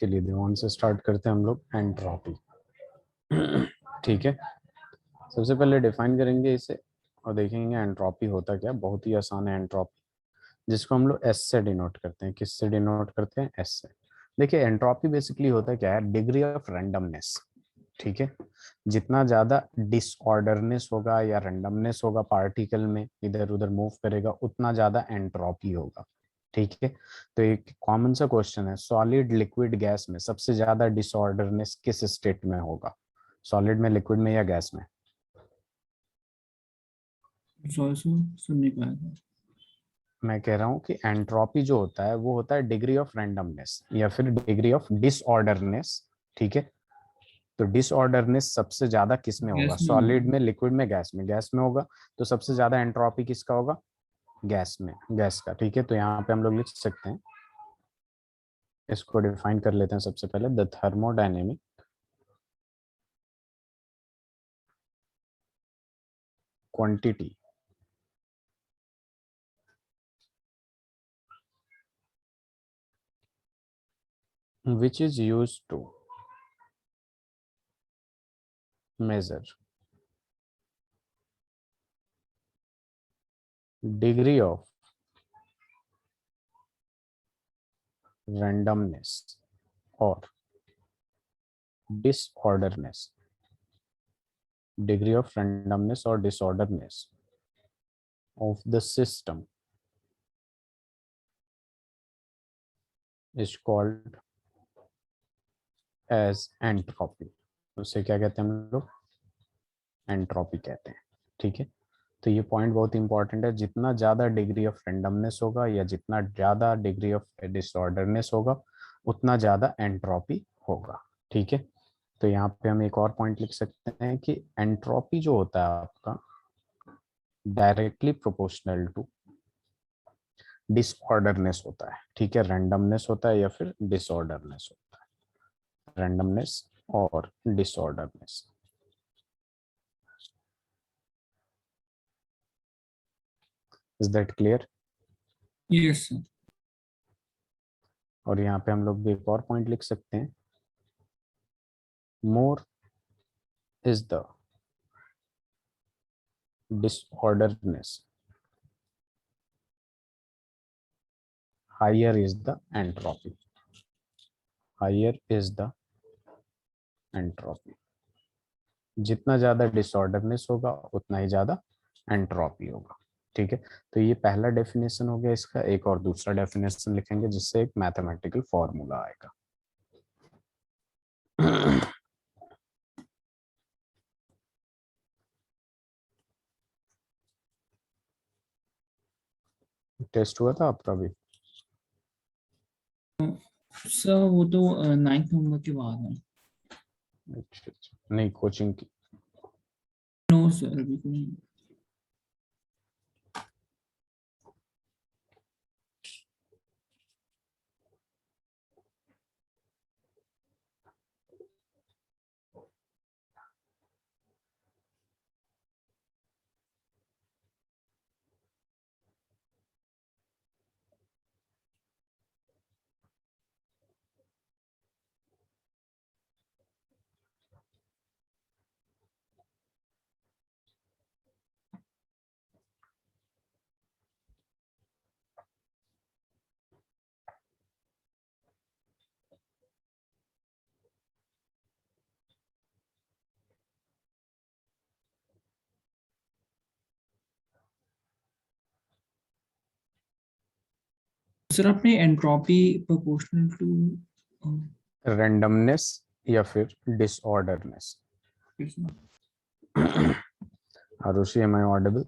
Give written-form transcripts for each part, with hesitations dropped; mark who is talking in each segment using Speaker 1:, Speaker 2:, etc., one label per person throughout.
Speaker 1: चलिए देवान से स्टार्ट करते हैं हम लोग एंट्रोपी। ठीक है, सबसे पहले डिफाइन करेंगे इसे और देखेंगे एंट्रोपी होता क्या। बहुत ही आसान है एंट्रोपी, जिसको हम लोग एस से डिनोट करते हैं। किससे डिनोट करते हैं? एस से। देखिए एंट्रोपी बेसिकली होता क्या है? Degree of randomness. ठीक है, जितना ज्यादा डिसऑर्डरनेस होगा या रैंडमनेस होगा पार्टिकल में, इधर उधर मूव करेगा, उतना ज्यादा एंट्रोपी होगा। ठीक है, तो एक कॉमन सा क्वेश्चन है, सॉलिड लिक्विड गैस में सबसे ज्यादा डिसऑर्डरनेस किस स्टेट में होगा? सॉलिड में, लिक्विड में या गैस में?
Speaker 2: सॉरी सर, सुन नहीं पाया था।
Speaker 1: मैं कह रहा हूँ कि एंट्रोपी जो होता है वो होता है डिग्री ऑफ रैंडमनेस या फिर डिग्री ऑफ डिसऑर्डरनेस। ठीक है, तो डिसऑर्डरनेस सबसे ज्यादा किस में होगा?
Speaker 2: गैस में
Speaker 1: सॉलिड
Speaker 2: होगा।
Speaker 1: में, लिक्विड में, गैस में? गैस में होगा। तो सबसे ज्यादा एंट्रोपी किसका होगा? गैस में, गैस का। ठीक है, तो यहाँ पे हम लोग लिख सकते हैं, इसको डिफाइन कर लेते हैं सबसे पहले। The thermodynamic quantity which is used to measure degree of randomness or disorderness, degree of randomness or disorderness of the system is called as entropy. उसे क्या कहते हैं हम लोग? एंट्रोपी कहते हैं। ठीक है, तो ये पॉइंट बहुत इंपॉर्टेंट है। जितना ज़्यादा डिग्री ऑफ रेंडमनेस होगा या जितना ज़्यादा डिग्री ऑफ डिसऑर्डरनेस होगा, उतना ज़्यादा एंट्रोपी होगा। ठीक है, तो यहाँ पे हम एक और पॉइंट लिख सकते हैं कि एंट्रोपी जो होता है आपका डायरेक्टली प्रोपोर्शनल टू डिसऑर्डरनेस होता है। ठीक है, रैंडमनेस होता है या फिर डिसऑर्डरनेस होता है। रैंडमनेस और disorderness. Is that clear?
Speaker 2: Yes sir.
Speaker 1: और यहाँ पे हम लोग भी एक और पॉइंट लिख सकते हैं, more is the disorderness, higher is the entropy. Higher is the entropy. जितना ज्यादा डिसऑर्डरनेस होगा उतना ही ज्यादा एंट्रोपी होगा। ठीक है, तो ये पहला डेफिनेशन हो गया इसका। एक और दूसरा डेफिनेशन लिखेंगे जिससे एक मैथमेटिकल फॉर्मूला आएगा। टेस्ट हुआ था आपका भी?
Speaker 2: सर वो तो 9th नंबर के बाद है।
Speaker 1: अच्छा अच्छा, नहीं कोचिंग की।
Speaker 2: नो सर, अभी कोई नहीं। सर आपने एंट्रोपी प्रोपोर्शनल टू।
Speaker 1: रेंडमनेस या फिर disorderness. Arushi, am I audible?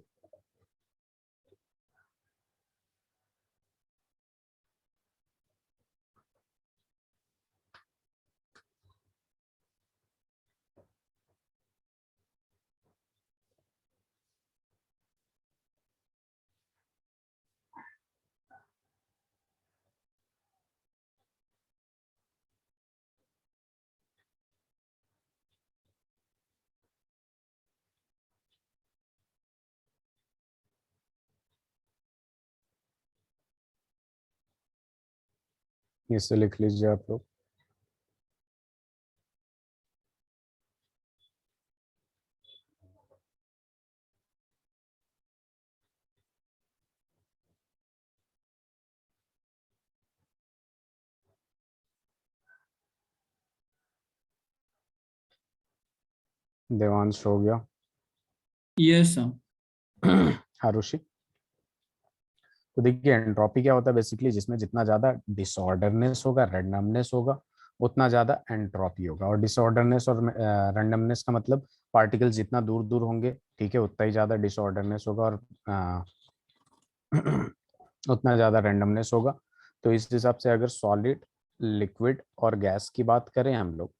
Speaker 1: इसे लिख लीजिए आप लोग। देवांश हो गया।
Speaker 2: Yes sir.
Speaker 1: आरुषि। तो देखिए एंट्रोपी क्या होता है बेसिकली, जिसमें जितना ज्यादा डिसऑर्डरनेस होगा, रैंडमनेस होगा, उतना ज्यादा एंट्रोपी होगा। और डिसऑर्डरनेस और रैंडमनेस का मतलब पार्टिकल जितना दूर दूर होंगे, ठीक है, उतना ही ज्यादा डिसऑर्डरनेस होगा और उतना ज्यादा रैंडमनेस होगा। तो इस हिसाब से अगर सॉलिड, लिक्विड और गैस की बात करें हम लोग,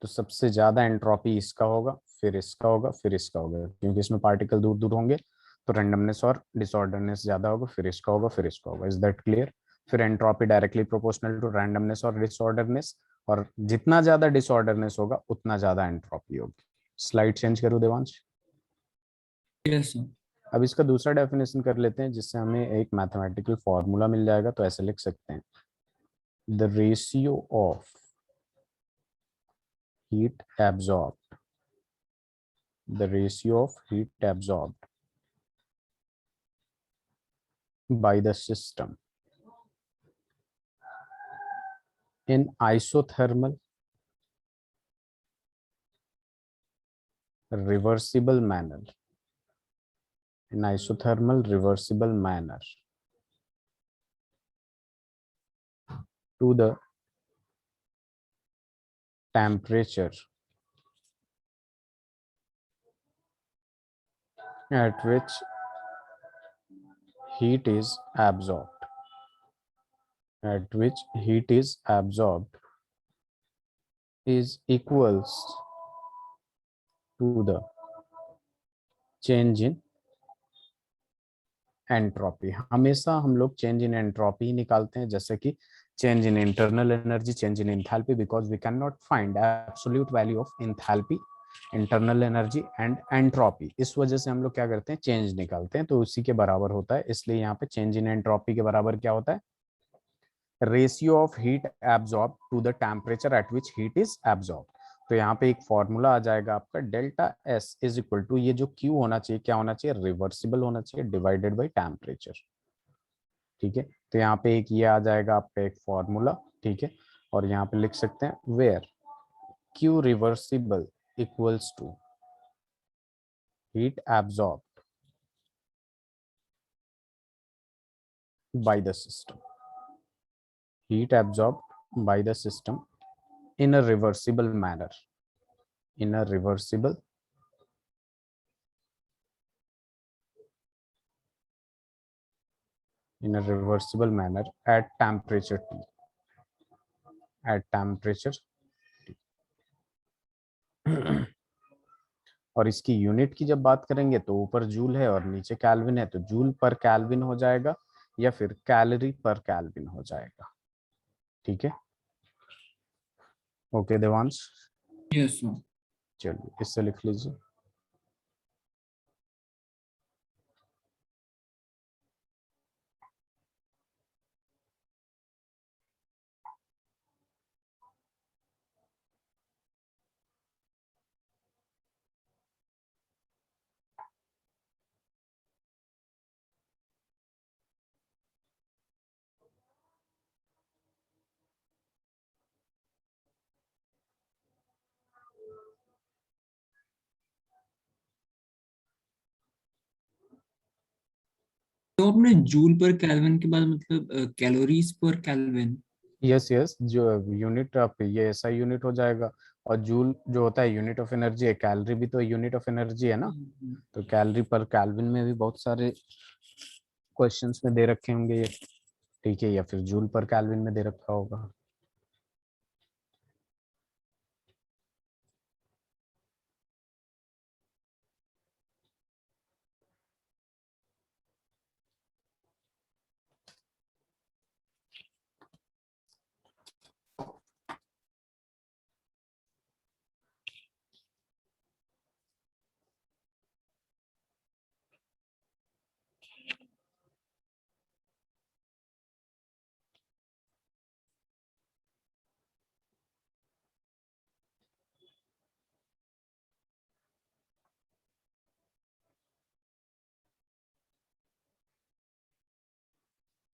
Speaker 1: तो सबसे ज्यादा एंट्रोपी इसका होगा, फिर इसका होगा, फिर इसका होगा, क्योंकि इसमें पार्टिकल दूर दूर होंगे तो रैंडमनेस और डिसऑर्डरनेस ज्यादा होगा, फिर इसका होगा, फिर इसका होगा। Is that clear? फिर entropy directly proportional to randomness और डिसऑर्डरनेस, और जितना ज्यादा डिसऑर्डरनेस होगा उतना ज्यादा एंट्रोपी होगी। स्लाइड चेंज करूं देवांश?
Speaker 2: Yes sir.
Speaker 1: अब इसका दूसरा डेफिनेशन कर लेते हैं, जिससे हमें एक मैथमेटिकल फॉर्मूला मिल जाएगा। तो ऐसे लिख सकते हैं, the ratio of heat absorbed, the ratio of heat absorbed by the system in isothermal reversible manner, in isothermal reversible manner, to the temperature at which heat is absorbed, at which heat is absorbed is equals to the change in entropy. हमेशा हम लोग change in entropy ही निकालते हैं, जैसे कि change in internal energy, change in enthalpy, because we can not find absolute value of enthalpy, internal energy and entropy. इस वजह से हम लोग क्या करते हैं, चेंज निकालते हैं, तो उसी के बराबर होता है। इसलिए यहाँ पे चेंज इन एंट्रोपी के बराबर क्या होता है, ratio of heat absorb to the temperature at which heat is absorb. तो यहाँ पे एक फॉर्मूला आ जाएगा आपका, delta S is equal to, ये जो क्यू होना चाहिए क्या होना चाहिए, रिवर्सिबल होना चाहिए, डिवाइडेड बाई टेम्परेचर। ठीक है, तो यहाँ पे एक ये आ जाएगा आपका एक फॉर्मूला। ठीक है, और यहाँ पे लिख सकते हैं where Q reversible equals to heat absorb by the system, heat absorbed by the system in a reversible manner, in a reversible in a reversible manner at temperature T, at temperature T। और इसकी unit की जब बात करेंगे तो ऊपर joule है और नीचे कैल्विन है, तो जूल पर कैल्विन हो जाएगा या फिर कैलोरी पर कैल्विन हो जाएगा। ठीक है, ओके देवांश,
Speaker 2: यस सर।
Speaker 1: चलिए इससे लिख लीजिए।
Speaker 2: तो आपने जूल पर केल्विन के बाद मतलब कैलोरीज पर केल्विन।
Speaker 1: यस यस, जो यूनिट आप ये ऐसा यूनिट हो जाएगा। और जूल जो होता है यूनिट ऑफ एनर्जी है, कैलोरी भी तो यूनिट ऑफ एनर्जी है ना। तो कैलोरी पर कैल्विन में भी बहुत सारे क्वेश्चंस में दे रखे होंगे ये। ठीक है, या फिर जूल पर कैल्विन में दे रखा होगा।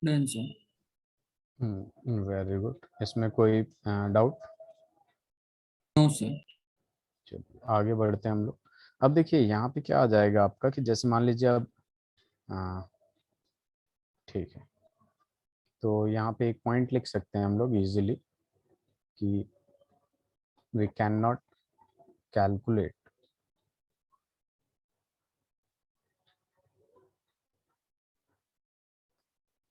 Speaker 2: Done sir.
Speaker 1: वेरी गुड, इसमें कोई डाउट?
Speaker 2: No sir.
Speaker 1: चलिए आगे बढ़ते हैं हम लोग। अब देखिए यहाँ पे क्या आ जाएगा आपका कि जैसे मान लीजिए अब, हाँ ठीक है, तो यहाँ पे एक पॉइंट लिख सकते हैं हम लोग इजीली कि वी कैन नॉट कैलकुलेट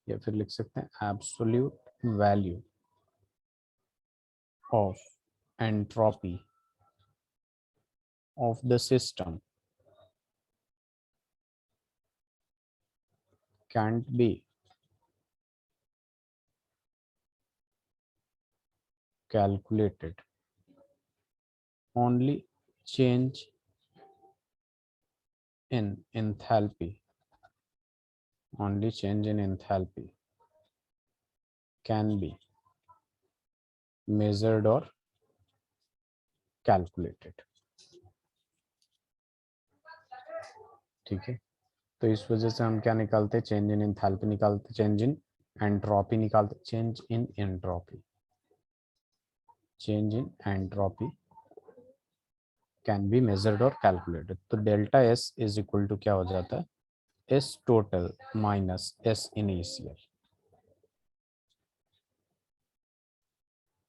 Speaker 1: या फिर लिख सकते हैं absolute value of entropy of the system can't be calculated, only change in enthalpy, only change in enthalpy can be measured or calculated। ठीक है, तो इस वजह से हम क्या निकालते हैं, चेंज इन एंथैल्पी निकालते, चेंज इन एंट्रोपी निकालते, change in entropy, change in entropy can be measured और कैलकुलेटेड। तो delta S is equal to क्या हो जाता है, S total minus S initial.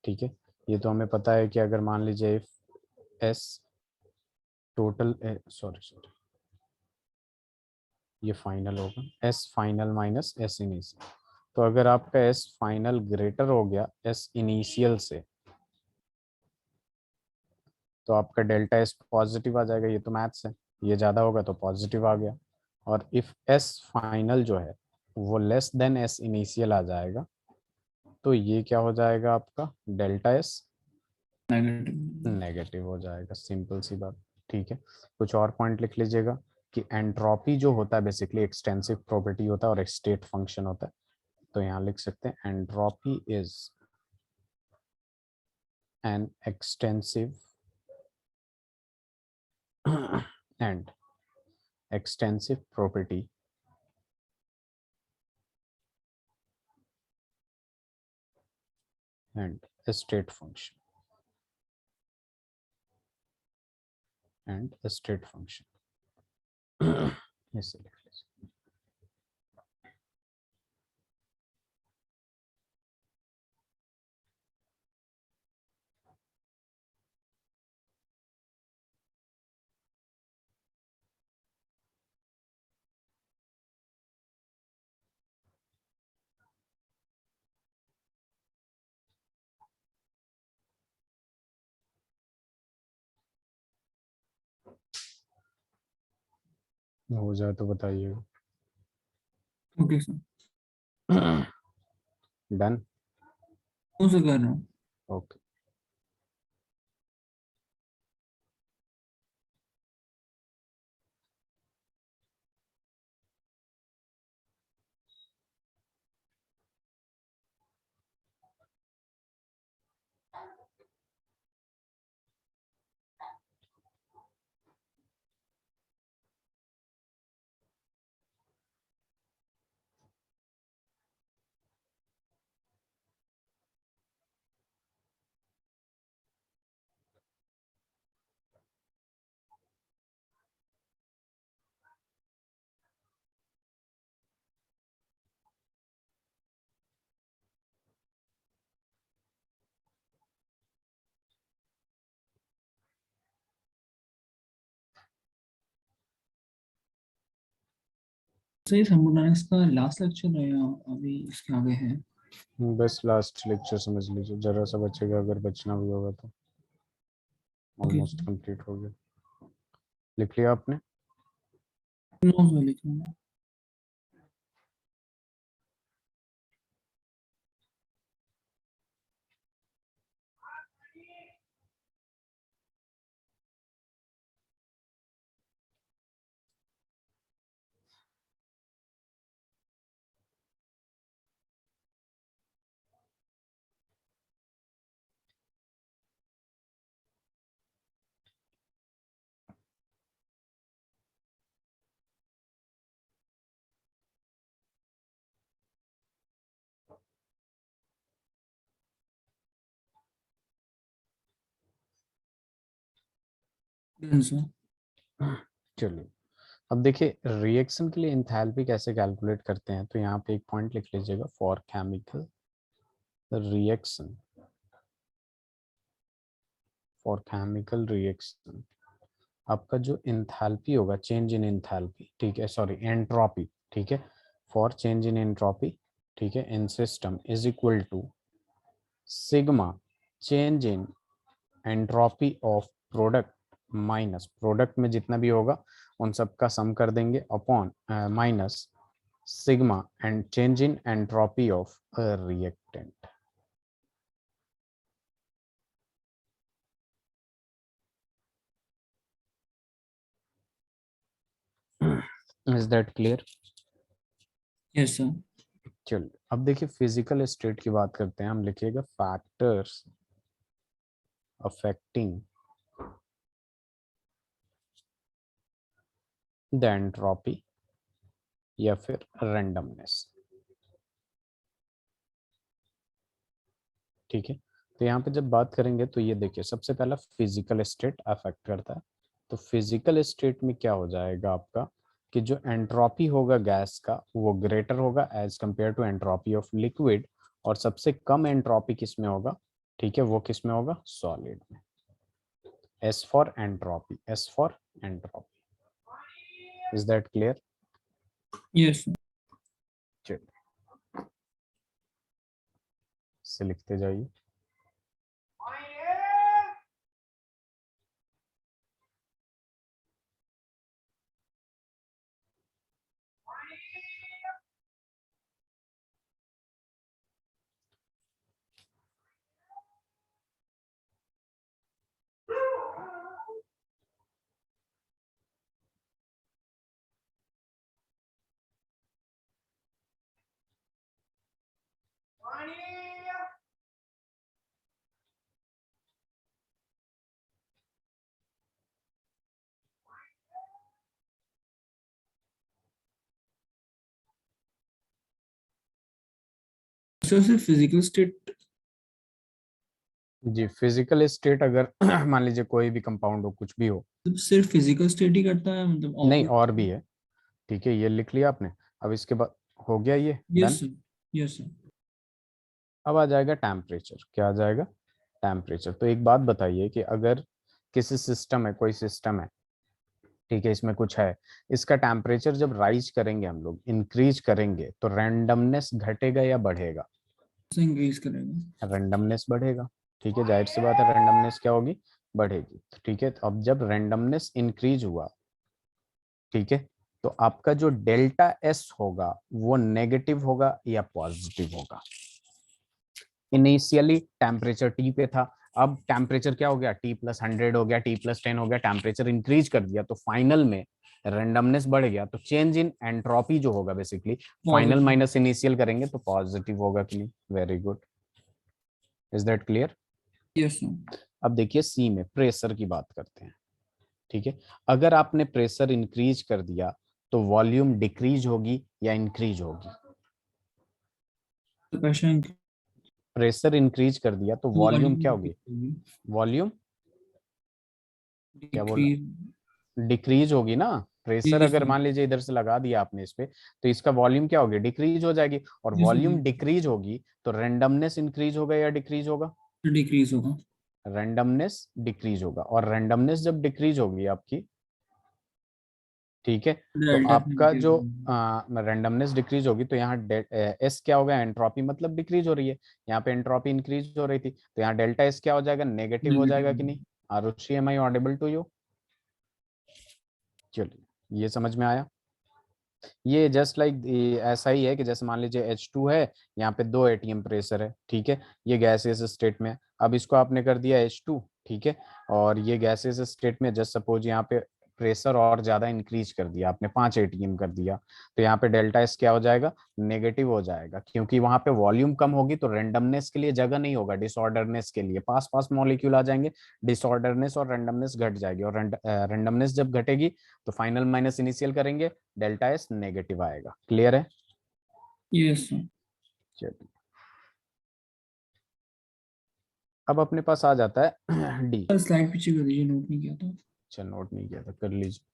Speaker 1: ठीक है, ये तो हमें पता है कि अगर मान लीजिए एस टोटल, सॉरी सॉरी, ये फाइनल होगा, S final minus S initial. तो अगर आपका एस फाइनल ग्रेटर हो गया एस इनिशियल से, तो आपका डेल्टा एस पॉजिटिव आ जाएगा, ये तो मैथ्स है, ये ज़्यादा होगा तो पॉजिटिव आ गया। और इफ एस फाइनल जो है वो लेस देन एस इनिशियल आ जाएगा, तो ये क्या हो जाएगा आपका डेल्टा एस
Speaker 2: नेगेटिव।
Speaker 1: नेगेटिव हो जाएगा, सिंपल सी बात। ठीक है, कुछ और पॉइंट लिख लीजिएगा कि एंट्रोपी जो होता है बेसिकली एक्सटेंसिव प्रॉपर्टी होता है और एक स्टेट फंक्शन होता है। तो यहाँ लिख सकते हैं entropy is an extensive and extensive property and a state function and a state function। ऐसे लिख लीजिए। हो जाए तो बताइएगा।
Speaker 2: Okay sir.
Speaker 1: डन।
Speaker 2: कौन सा कर रहा हूँ?
Speaker 1: ओके।
Speaker 2: सही, थर्मोडायनामिक्स का लास्ट लेक्चर है या अभी इसके आगे है?
Speaker 1: बस लास्ट लेक्चर समझ लीजिए, जरा सा बचेगा, अगर बचना भी होगा तो।
Speaker 2: Okay
Speaker 1: almost
Speaker 2: sir.
Speaker 1: कंप्लीट हो गया। लिख लिया आपने?
Speaker 2: नोट्स में लिखूंगा। Done sir.
Speaker 1: चलिए अब देखिए रिएक्शन के लिए एंथैल्पी कैसे कैलकुलेट करते हैं, तो यहाँ पे एक पॉइंट लिख लीजिएगा, for chemical reaction, for chemical reaction आपका जो एंथैल्पी होगा, चेंज इन एंथैल्पी, ठीक है, सॉरी एंट्रोपी, ठीक है, फॉर चेंज इन एंट्रोपी, ठीक है, in system is equal to sigma change in entropy of product minus product में जितना भी होगा उन सब का सम कर देंगे upon minus sigma and change in entropy of reactant. Is that clear?
Speaker 2: Yes sir.
Speaker 1: चलिए अब देखिए फिजिकल स्टेट की बात करते हैं, हम लिखिएगा फैक्टर्स अफेक्टिंग द एंट्रोपी या फिर रैंडमनेस, ठीक है। तो यहाँ पे जब बात करेंगे तो ये देखिए सबसे पहला फिजिकल स्टेट अफेक्ट करता है। तो फिजिकल स्टेट में क्या हो जाएगा आपका कि जो एंट्रोपी होगा गैस का वो ग्रेटर होगा as compare to entropy of liquid, और सबसे कम एंट्रोपी किस में होगा, ठीक है, वो किस में होगा, सॉलिड में। S for entropy, S for entropy. Is that clear?
Speaker 2: Yes sir.
Speaker 1: चलिए से लिखते जाइए।
Speaker 2: Sir sir physical state.
Speaker 1: जी फिजिकल स्टेट अगर मान लीजिए कोई भी कंपाउंड हो, कुछ भी हो,
Speaker 2: सिर्फ फिजिकल स्टेट ही करता है मतलब और
Speaker 1: नहीं
Speaker 2: भी?
Speaker 1: और भी है, ठीक है, ये लिख लिया आपने। अब इसके बाद हो गया ये
Speaker 2: yes
Speaker 1: done.
Speaker 2: Sir. Yes sir.
Speaker 1: अब आ जाएगा टेम्परेचर, क्या आ जाएगा, टेम्परेचर। तो एक बात बताइए कि अगर किसी सिस्टम है, कोई सिस्टम है, ठीक है, इसमें कुछ है, इसका टेम्परेचर जब राइज करेंगे हम लोग, इंक्रीज करेंगे, तो रैंडमनेस घटेगा या बढ़ेगा,
Speaker 2: इंक्रीज करेगा।
Speaker 1: रैंडमनेस बढ़ेगा, ठीक है, जाहिर सी बात है रैंडमनेस क्या होगी, बढ़ेगी। तो ठीक है, तो अब जब रैंडमनेस इंक्रीज हुआ, ठीक है, तो आपका जो डेल्टा एस होगा वो नेगेटिव होगा या पॉजिटिव होगा। इनिशियली टेम्परेचर टी पे था, अब टेम्परेचर क्या हो गया, T+100 हो गया, T+10 हो गया, टेम्परेचर इंक्रीज कर दिया, तो फाइनल में रेंडमनेस बढ़ गया, तो चेंज इन एंट्रोपी जो होगा basically, final
Speaker 2: positive.
Speaker 1: Minus initial करेंगे तो पॉजिटिव होगा कि नहीं। Very good. Is that clear?
Speaker 2: Yes sir.
Speaker 1: अब देखिए सी में प्रेशर की बात करते हैं, ठीक है। अगर आपने प्रेशर इंक्रीज कर दिया तो वॉल्यूम डिक्रीज होगी या इंक्रीज होगी,
Speaker 2: प्रेशर।
Speaker 1: प्रेशर इंक्रीज कर दिया तो वॉल्यूम क्या होगी, वॉल्यूम क्या बोला,
Speaker 2: डिक्रीज।
Speaker 1: डिक्रीज होगी ना। प्रेशर
Speaker 2: यस
Speaker 1: अगर
Speaker 2: सर।
Speaker 1: मान लीजिए इधर से लगा दिया आपने इस पे, तो इसका वॉल्यूम क्या होगी, डिक्रीज हो जाएगी, और
Speaker 2: यस
Speaker 1: वॉल्यूम
Speaker 2: होगी।
Speaker 1: डिक्रीज होगी तो रेंडमनेस इंक्रीज होगा या डिक्रीज होगा,
Speaker 2: डिक्रीज होगा।
Speaker 1: रेंडमनेस डिक्रीज होगा, और रेंडमनेस जब डिक्रीज होगी आपकी, ठीक है, तो
Speaker 2: डेल्टा
Speaker 1: आपका जो रेंडमनेस डिक्रीज होगी तो यहाँ एस क्या होगा, एंट्रोपी मतलब डिक्रीज हो रही है, यहाँ पे एंट्रोपी इंक्रीज हो रही थी, तो यहाँ डेल्टा एस क्या हो जाएगा, नेगेटिव हो
Speaker 2: नेगेटिव।
Speaker 1: जाएगा कि नहीं। Arushi am I audible to you? चलिए ये समझ में आया। ये जस्ट लाइक ऐसा ही है कि जैसे मान लीजिए H2 है, यहाँ पे 2 एटीएम प्रेशर है, ठीक है, ये गैसेस स्टेट में है। अब इसको आपने कर दिया H2, ठीक है, और ये गैसेस स्टेट में जस्ट सपोज यहाँ पे प्रेशर और ज्यादा इंक्रीज कर दिया आपने, 5 एटीएम कर दिया, तो यहाँ पे डेल्टा एस क्या हो जाएगा, नेगेटिव हो जाएगा, क्योंकि वहां पे वॉल्यूम कम होगी तो रेंडमनेस के लिए जगह नहीं होगा, डिसऑर्डरनेस के लिए पास पास मॉलिक्यूल आ जाएंगे, डिसऑर्डरनेस और रेंडमनेस घट जाएगी, और रेंडमनेस जब घटेगी तो फाइनल माइनस इनिशियल करेंगे, डेल्टा एस नेगेटिव आएगा। क्लियर है?
Speaker 2: Yes sir.
Speaker 1: चलिए अब अपने पास आ जाता है डी।
Speaker 2: स्लाइड पीछे कर दीजिए, नोट नहीं किया था।
Speaker 1: अच्छा नोट नहीं किया था, कर लीजिए।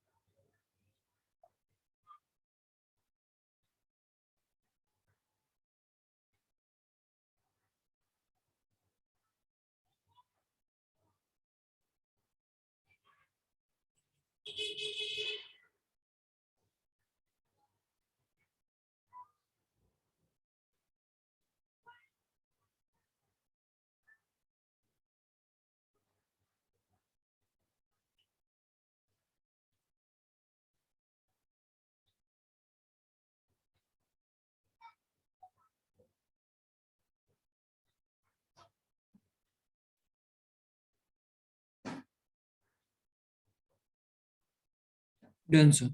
Speaker 2: Done sir.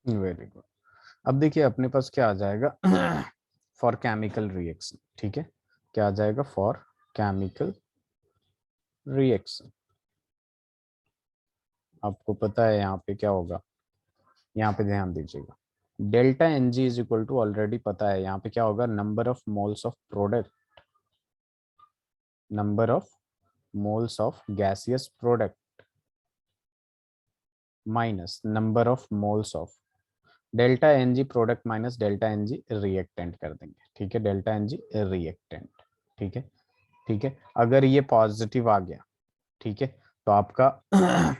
Speaker 1: Very good. अब देखिए अपने पास क्या आ जाएगा फॉर केमिकल रिएक्शन, ठीक है, क्या आ जाएगा फॉर केमिकल रिएक्शन। आपको पता है यहाँ पे क्या होगा, यहाँ पे ध्यान दीजिएगा, delta N G is equal to, already पता है यहाँ पे क्या होगा, number of moles of product, number of moles of gaseous product minus number of moles of delta N G product minus delta N G reactant कर देंगे, ठीक है, डेल्टा एन जी रिएक्टेंट, ठीक है, ठीक है। अगर ये पॉजिटिव आ गया, ठीक है, तो आपका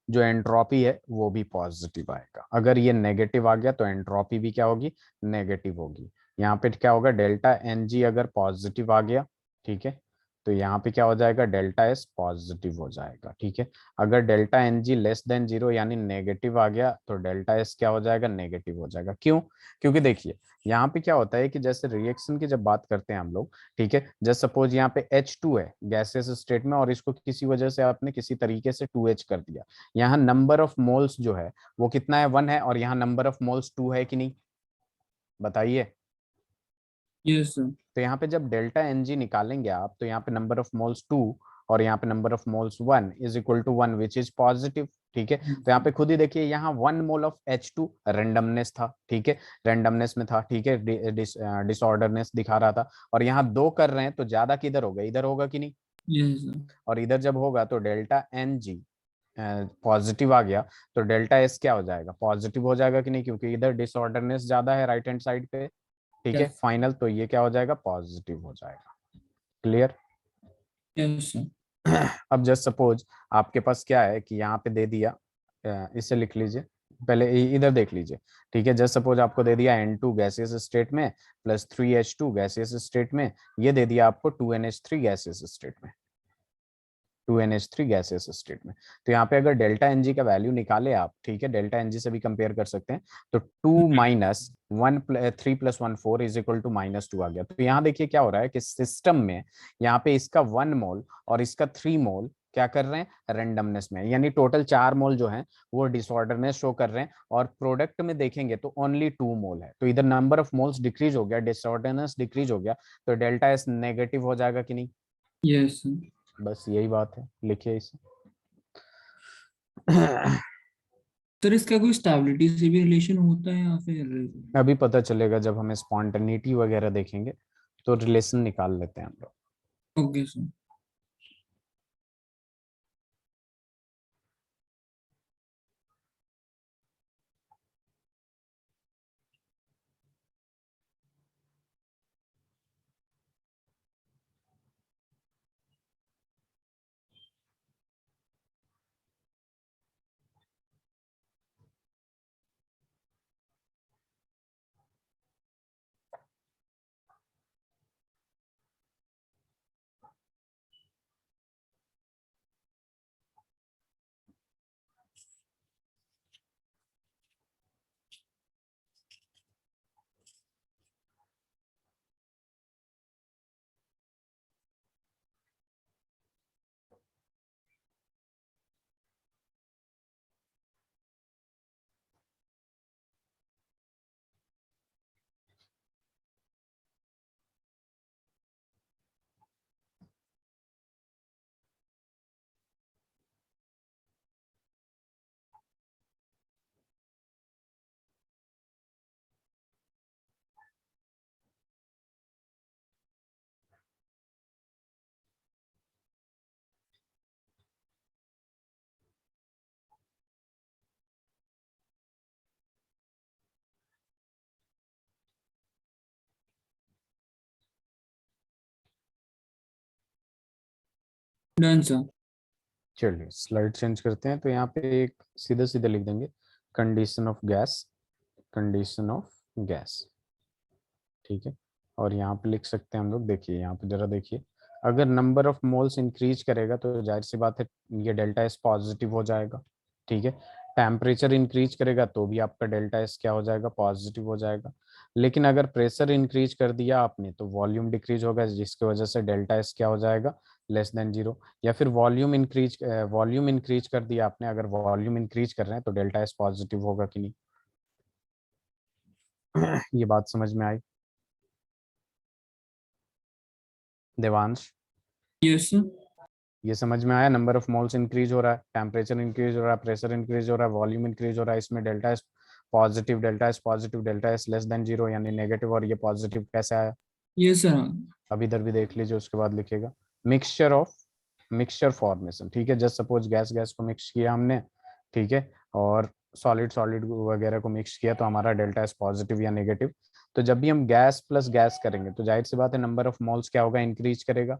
Speaker 1: जो एंट्रोपी है वो भी पॉजिटिव आएगा। अगर ये नेगेटिव आ गया तो एंट्रोपी भी क्या होगी, नेगेटिव होगी। यहाँ पे क्या होगा, डेल्टा एन जी अगर पॉजिटिव आ गया, ठीक है, तो यहाँ पे क्या हो जाएगा, डेल्टा एस पॉजिटिव हो जाएगा, ठीक है। अगर delta N G less than zero यानी नेगेटिव आ गया तो डेल्टा एस क्या हो जाएगा, नेगेटिव हो जाएगा। क्यों, क्योंकि देखिए यहाँ पे क्या होता है कि जैसे रिएक्शन की जब बात करते हैं हम लोग, ठीक है, जस्ट सपोज यहाँ पे H2 है गैसियस स्टेट में और इसको किसी वजह से आपने किसी तरीके से 2H कर दिया, यहाँ नंबर ऑफ मोल्स जो है वो कितना है, 1 है, और यहाँ नंबर ऑफ मोल्स 2 है कि नहीं, बताइए।
Speaker 2: Yes sir.
Speaker 1: तो यहाँ पे जब डेल्टा एन जी निकालेंगे आप, तो यहाँ पे नंबर ऑफ मोल्स 2 और यहाँ पे number of moles 1 is equal to 1 which is positive, ठीक है। तो यहाँ पे खुद ही देखिए, यहाँ 1 मोल ऑफ H2 रेंडमनेस था, ठीक है, रेंडमनेस में था, ठीक है, डिसऑर्डरनेस दिखा रहा था, और यहाँ 2 कर रहे हैं तो ज्यादा किधर होगा, इधर होगा कि नहीं,
Speaker 2: यस सर।
Speaker 1: और इधर जब होगा तो डेल्टा एन जी पॉजिटिव आ गया तो डेल्टा एस क्या हो जाएगा, पॉजिटिव हो जाएगा कि नहीं, क्योंकि इधर डिसऑर्डरनेस ज्यादा है राइट हैंड साइड पे, ठीक है,
Speaker 2: यस।
Speaker 1: फाइनल, तो ये क्या हो जाएगा, पॉजिटिव हो जाएगा। क्लियर।
Speaker 2: Yes sir.
Speaker 1: अब जस्ट सपोज आपके पास क्या है कि यहाँ पे दे दिया, इसे लिख लीजिए, पहले इधर देख लीजिए, ठीक है, जस्ट सपोज आपको दे दिया N2 गैसियस स्टेट में प्लस 3H2 गैसियस स्टेट में, ये दे दिया आपको 2NH3 गैसियस स्टेट में, 2NH3 गैसियस स्टेट में। तो यहाँ पे अगर डेल्टा एन जी का वैल्यू निकाले आप, ठीक है, डेल्टा एन जी से भी कंपेयर कर सकते हैं, तो 2 माइनस 3+1 4 इज इक्वल टू -2 आ गया। तो यहाँ देखिए क्या हो रहा है कि सिस्टम में यहाँ पे इसका 1 मोल और इसका 3 मोल क्या कर रहे हैं, रेंडमनेस में, यानी टोटल 4 मोल जो हैं वो डिसऑर्डरनेस शो कर रहे हैं, और प्रोडक्ट में देखेंगे तो ओनली 2 मोल है, तो इधर नंबर ऑफ मोल्स डिक्रीज हो गया, डिसऑर्डरनेस डिक्रीज हो गया, तो डेल्टा एस नेगेटिव हो जाएगा कि नहीं।
Speaker 2: Yes sir.
Speaker 1: बस यही बात है, लिखिए इसे।
Speaker 2: सर इसका कोई स्टेबिलिटी से भी रिलेशन होता है या फिर?
Speaker 1: अभी पता चलेगा जब हमें स्पॉन्टेनिटी वगैरह देखेंगे, तो रिलेशन निकाल लेते हैं हम लोग।
Speaker 2: Okay sir. Done sir.
Speaker 1: चलिए स्लाइड चेंज करते हैं, तो यहाँ पे एक सीधे सीधे लिख देंगे condition of gas, condition of gas, ठीक है। और यहाँ पे लिख सकते हैं हम लोग, देखिए यहाँ पे जरा देखिए, अगर नंबर ऑफ मोल्स इंक्रीज करेगा तो जाहिर सी बात है ये डेल्टा एस पॉजिटिव हो जाएगा, ठीक है। टेम्परेचर इंक्रीज करेगा तो भी आपका डेल्टा एस क्या हो जाएगा, पॉजिटिव हो जाएगा। लेकिन अगर प्रेशर इंक्रीज कर दिया आपने तो वॉल्यूम डिक्रीज होगा, जिसकी वजह से डेल्टा एस क्या हो जाएगा, लेस देन जीरो। या फिर वॉल्यूम इंक्रीज कर दिया आपने, अगर वॉल्यूम इंक्रीज कर रहे हैं तो डेल्टा एस पॉजिटिव होगा कि नहीं। ये बात समझ में आई देवांश?
Speaker 2: Yes sir.
Speaker 1: ये समझ में आया, नंबर ऑफ मोल्स इंक्रीज हो रहा है, टेम्परेचर इंक्रीज हो रहा है, प्रेशर इंक्रीज हो रहा है, वॉल्यूम इंक्रीज हो रहा है, इसमें delta S positive, delta S positive, delta S less than zero यानी नेगेटिव, और ये पॉजिटिव कैसे आया?
Speaker 2: Yes sir.
Speaker 1: अब इधर भी देख लीजिए, उसके बाद लिखेगा मिक्सचर ऑफ, मिक्सचर फॉर्मेशन, ठीक है। जस्ट सपोज गैस गैस को मिक्स किया हमने, ठीक है, और सॉलिड सॉलिड वगैरह को मिक्स किया, तो हमारा डेल्टा एस पॉजिटिव या नेगेटिव। तो जब भी हम गैस प्लस गैस करेंगे तो जाहिर सी बात है नंबर ऑफ मोल्स क्या होगा, इंक्रीज करेगा।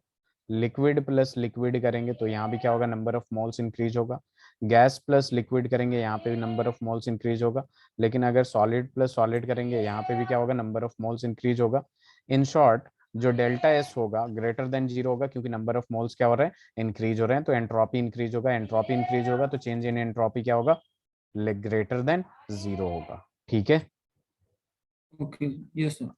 Speaker 1: लिक्विड प्लस लिक्विड करेंगे तो यहाँ भी क्या होगा, नंबर ऑफ मोल्स इंक्रीज होगा। गैस प्लस लिक्विड करेंगे यहाँ पे भी नंबर ऑफ मोल्स इंक्रीज होगा। लेकिन अगर सॉलिड प्लस सॉलिड करेंगे यहाँ पे भी क्या होगा, नंबर ऑफ मोल्स इंक्रीज होगा। इन शॉर्ट जो डेल्टा एस होगा ग्रेटर देन जीरो होगा, क्योंकि नंबर ऑफ मोल्स क्या हो रहे हैं, इंक्रीज हो रहे हैं, तो एंट्रोपी इंक्रीज होगा। एंट्रोपी इंक्रीज होगा तो चेंज इन एंट्रोपी क्या होगा, ग्रेटर देन जीरो होगा, ठीक है।
Speaker 2: ओके। Yes sir.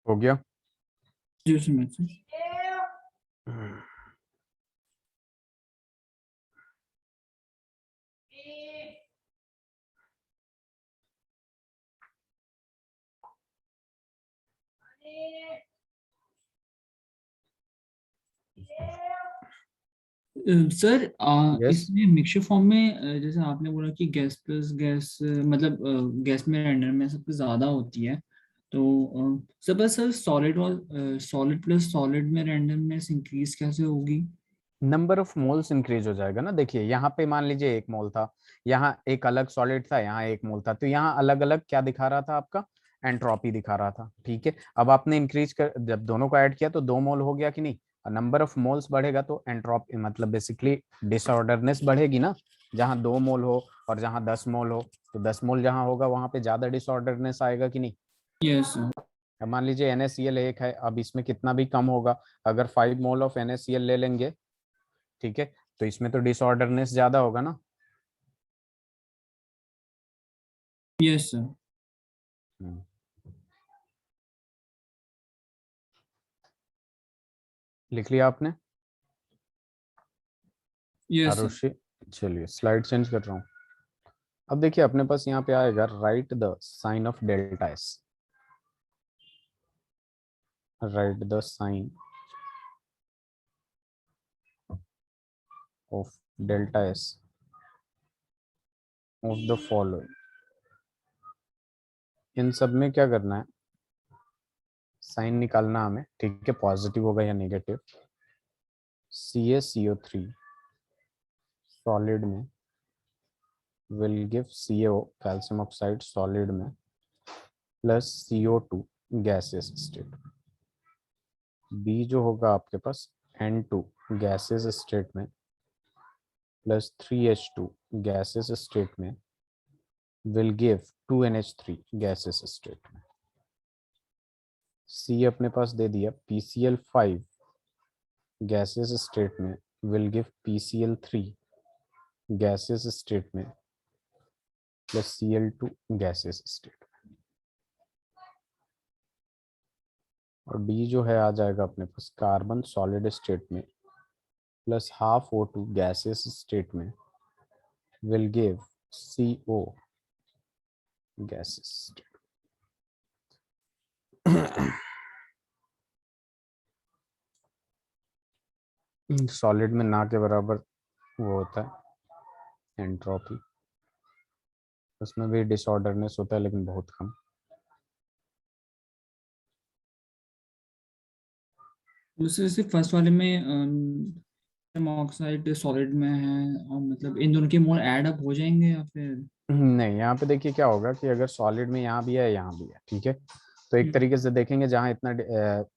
Speaker 1: हो गया।
Speaker 2: जी सर। सर
Speaker 1: यस,
Speaker 2: इसमें मिक्सचर फॉर्म में जैसे आपने बोला कि गैस प्लस गैस मतलब गैस में रेंडर में सबसे ज्यादा होती है, तो सर बस सर सॉलिड और सॉलिड प्लस सॉलिड में रेंडमनेस इंक्रीज कैसे होगी?
Speaker 1: नंबर ऑफ मोल्स इंक्रीज हो जाएगा ना। देखिए यहाँ पे मान लीजिए एक मोल था, यहाँ एक अलग सॉलिड था, यहाँ एक मोल था, तो यहाँ अलग अलग क्या दिखा रहा था आपका, एंट्रोपी दिखा रहा था, ठीक है। अब आपने इंक्रीज कर, जब दोनों को ऐड किया तो 2 मोल हो गया कि नहीं। नंबर ऑफ मोल्स बढ़ेगा तो एंट्रोपी मतलब बेसिकली डिसऑर्डरनेस बढ़ेगी ना। जहाँ 2 मोल हो और जहाँ 10 मोल हो, तो 10 मोल जहाँ होगा वहां पे ज्यादा डिसऑर्डरनेस आएगा कि नहीं।
Speaker 2: Yes sir.
Speaker 1: अब मान लीजिए NaCl एक है, अब इसमें कितना भी कम होगा, अगर 5 मोल ऑफ NaCl ले लेंगे, ठीक है, तो इसमें तो डिसऑर्डरनेस ज्यादा होगा ना।
Speaker 2: Yes sir.
Speaker 1: हम्म, लिख लिया आपने
Speaker 2: यस सर।
Speaker 1: आरुषि? चलिए स्लाइड चेंज कर रहा हूँ। अब देखिए अपने पास यहाँ पे आएगा right the sign of delta S, right the sign of delta S of the following. इन सब में क्या करना है, साइन निकालना हमें, ठीक है, पॉजिटिव होगा या नेगेटिव। CaCO3 सॉलिड में will give CO calcium oxide solid में plus CO2 gases state. B जो होगा आपके पास N2 गैसेस स्टेट में प्लस 3H2 गैसेस स्टेट में will give 2NH3 gases state में। सी अपने पास दे दिया, PCl5 गैसेस स्टेट में will give PCl3 gases state में प्लस Cl2 गैसेस स्टेट में, और डी जो है आ जाएगा अपने पास कार्बन सॉलिड स्टेट में plus half O2 gases state में will give CO gases state. Solid में ना के बराबर वो होता है एंट्रोपी, उसमें भी डिसऑर्डरनेस होता है लेकिन बहुत कम।
Speaker 2: जैसे फर्स्ट वाले में ऑक्साइड सॉलिड में है, और मतलब इन दोनों के मोल ऐड अप हो जाएंगे या फिर?
Speaker 1: नहीं, यहाँ पे देखिए क्या होगा कि अगर सॉलिड में यहाँ भी है यहाँ भी है, ठीक है, तो एक तरीके से देखेंगे जहाँ इतना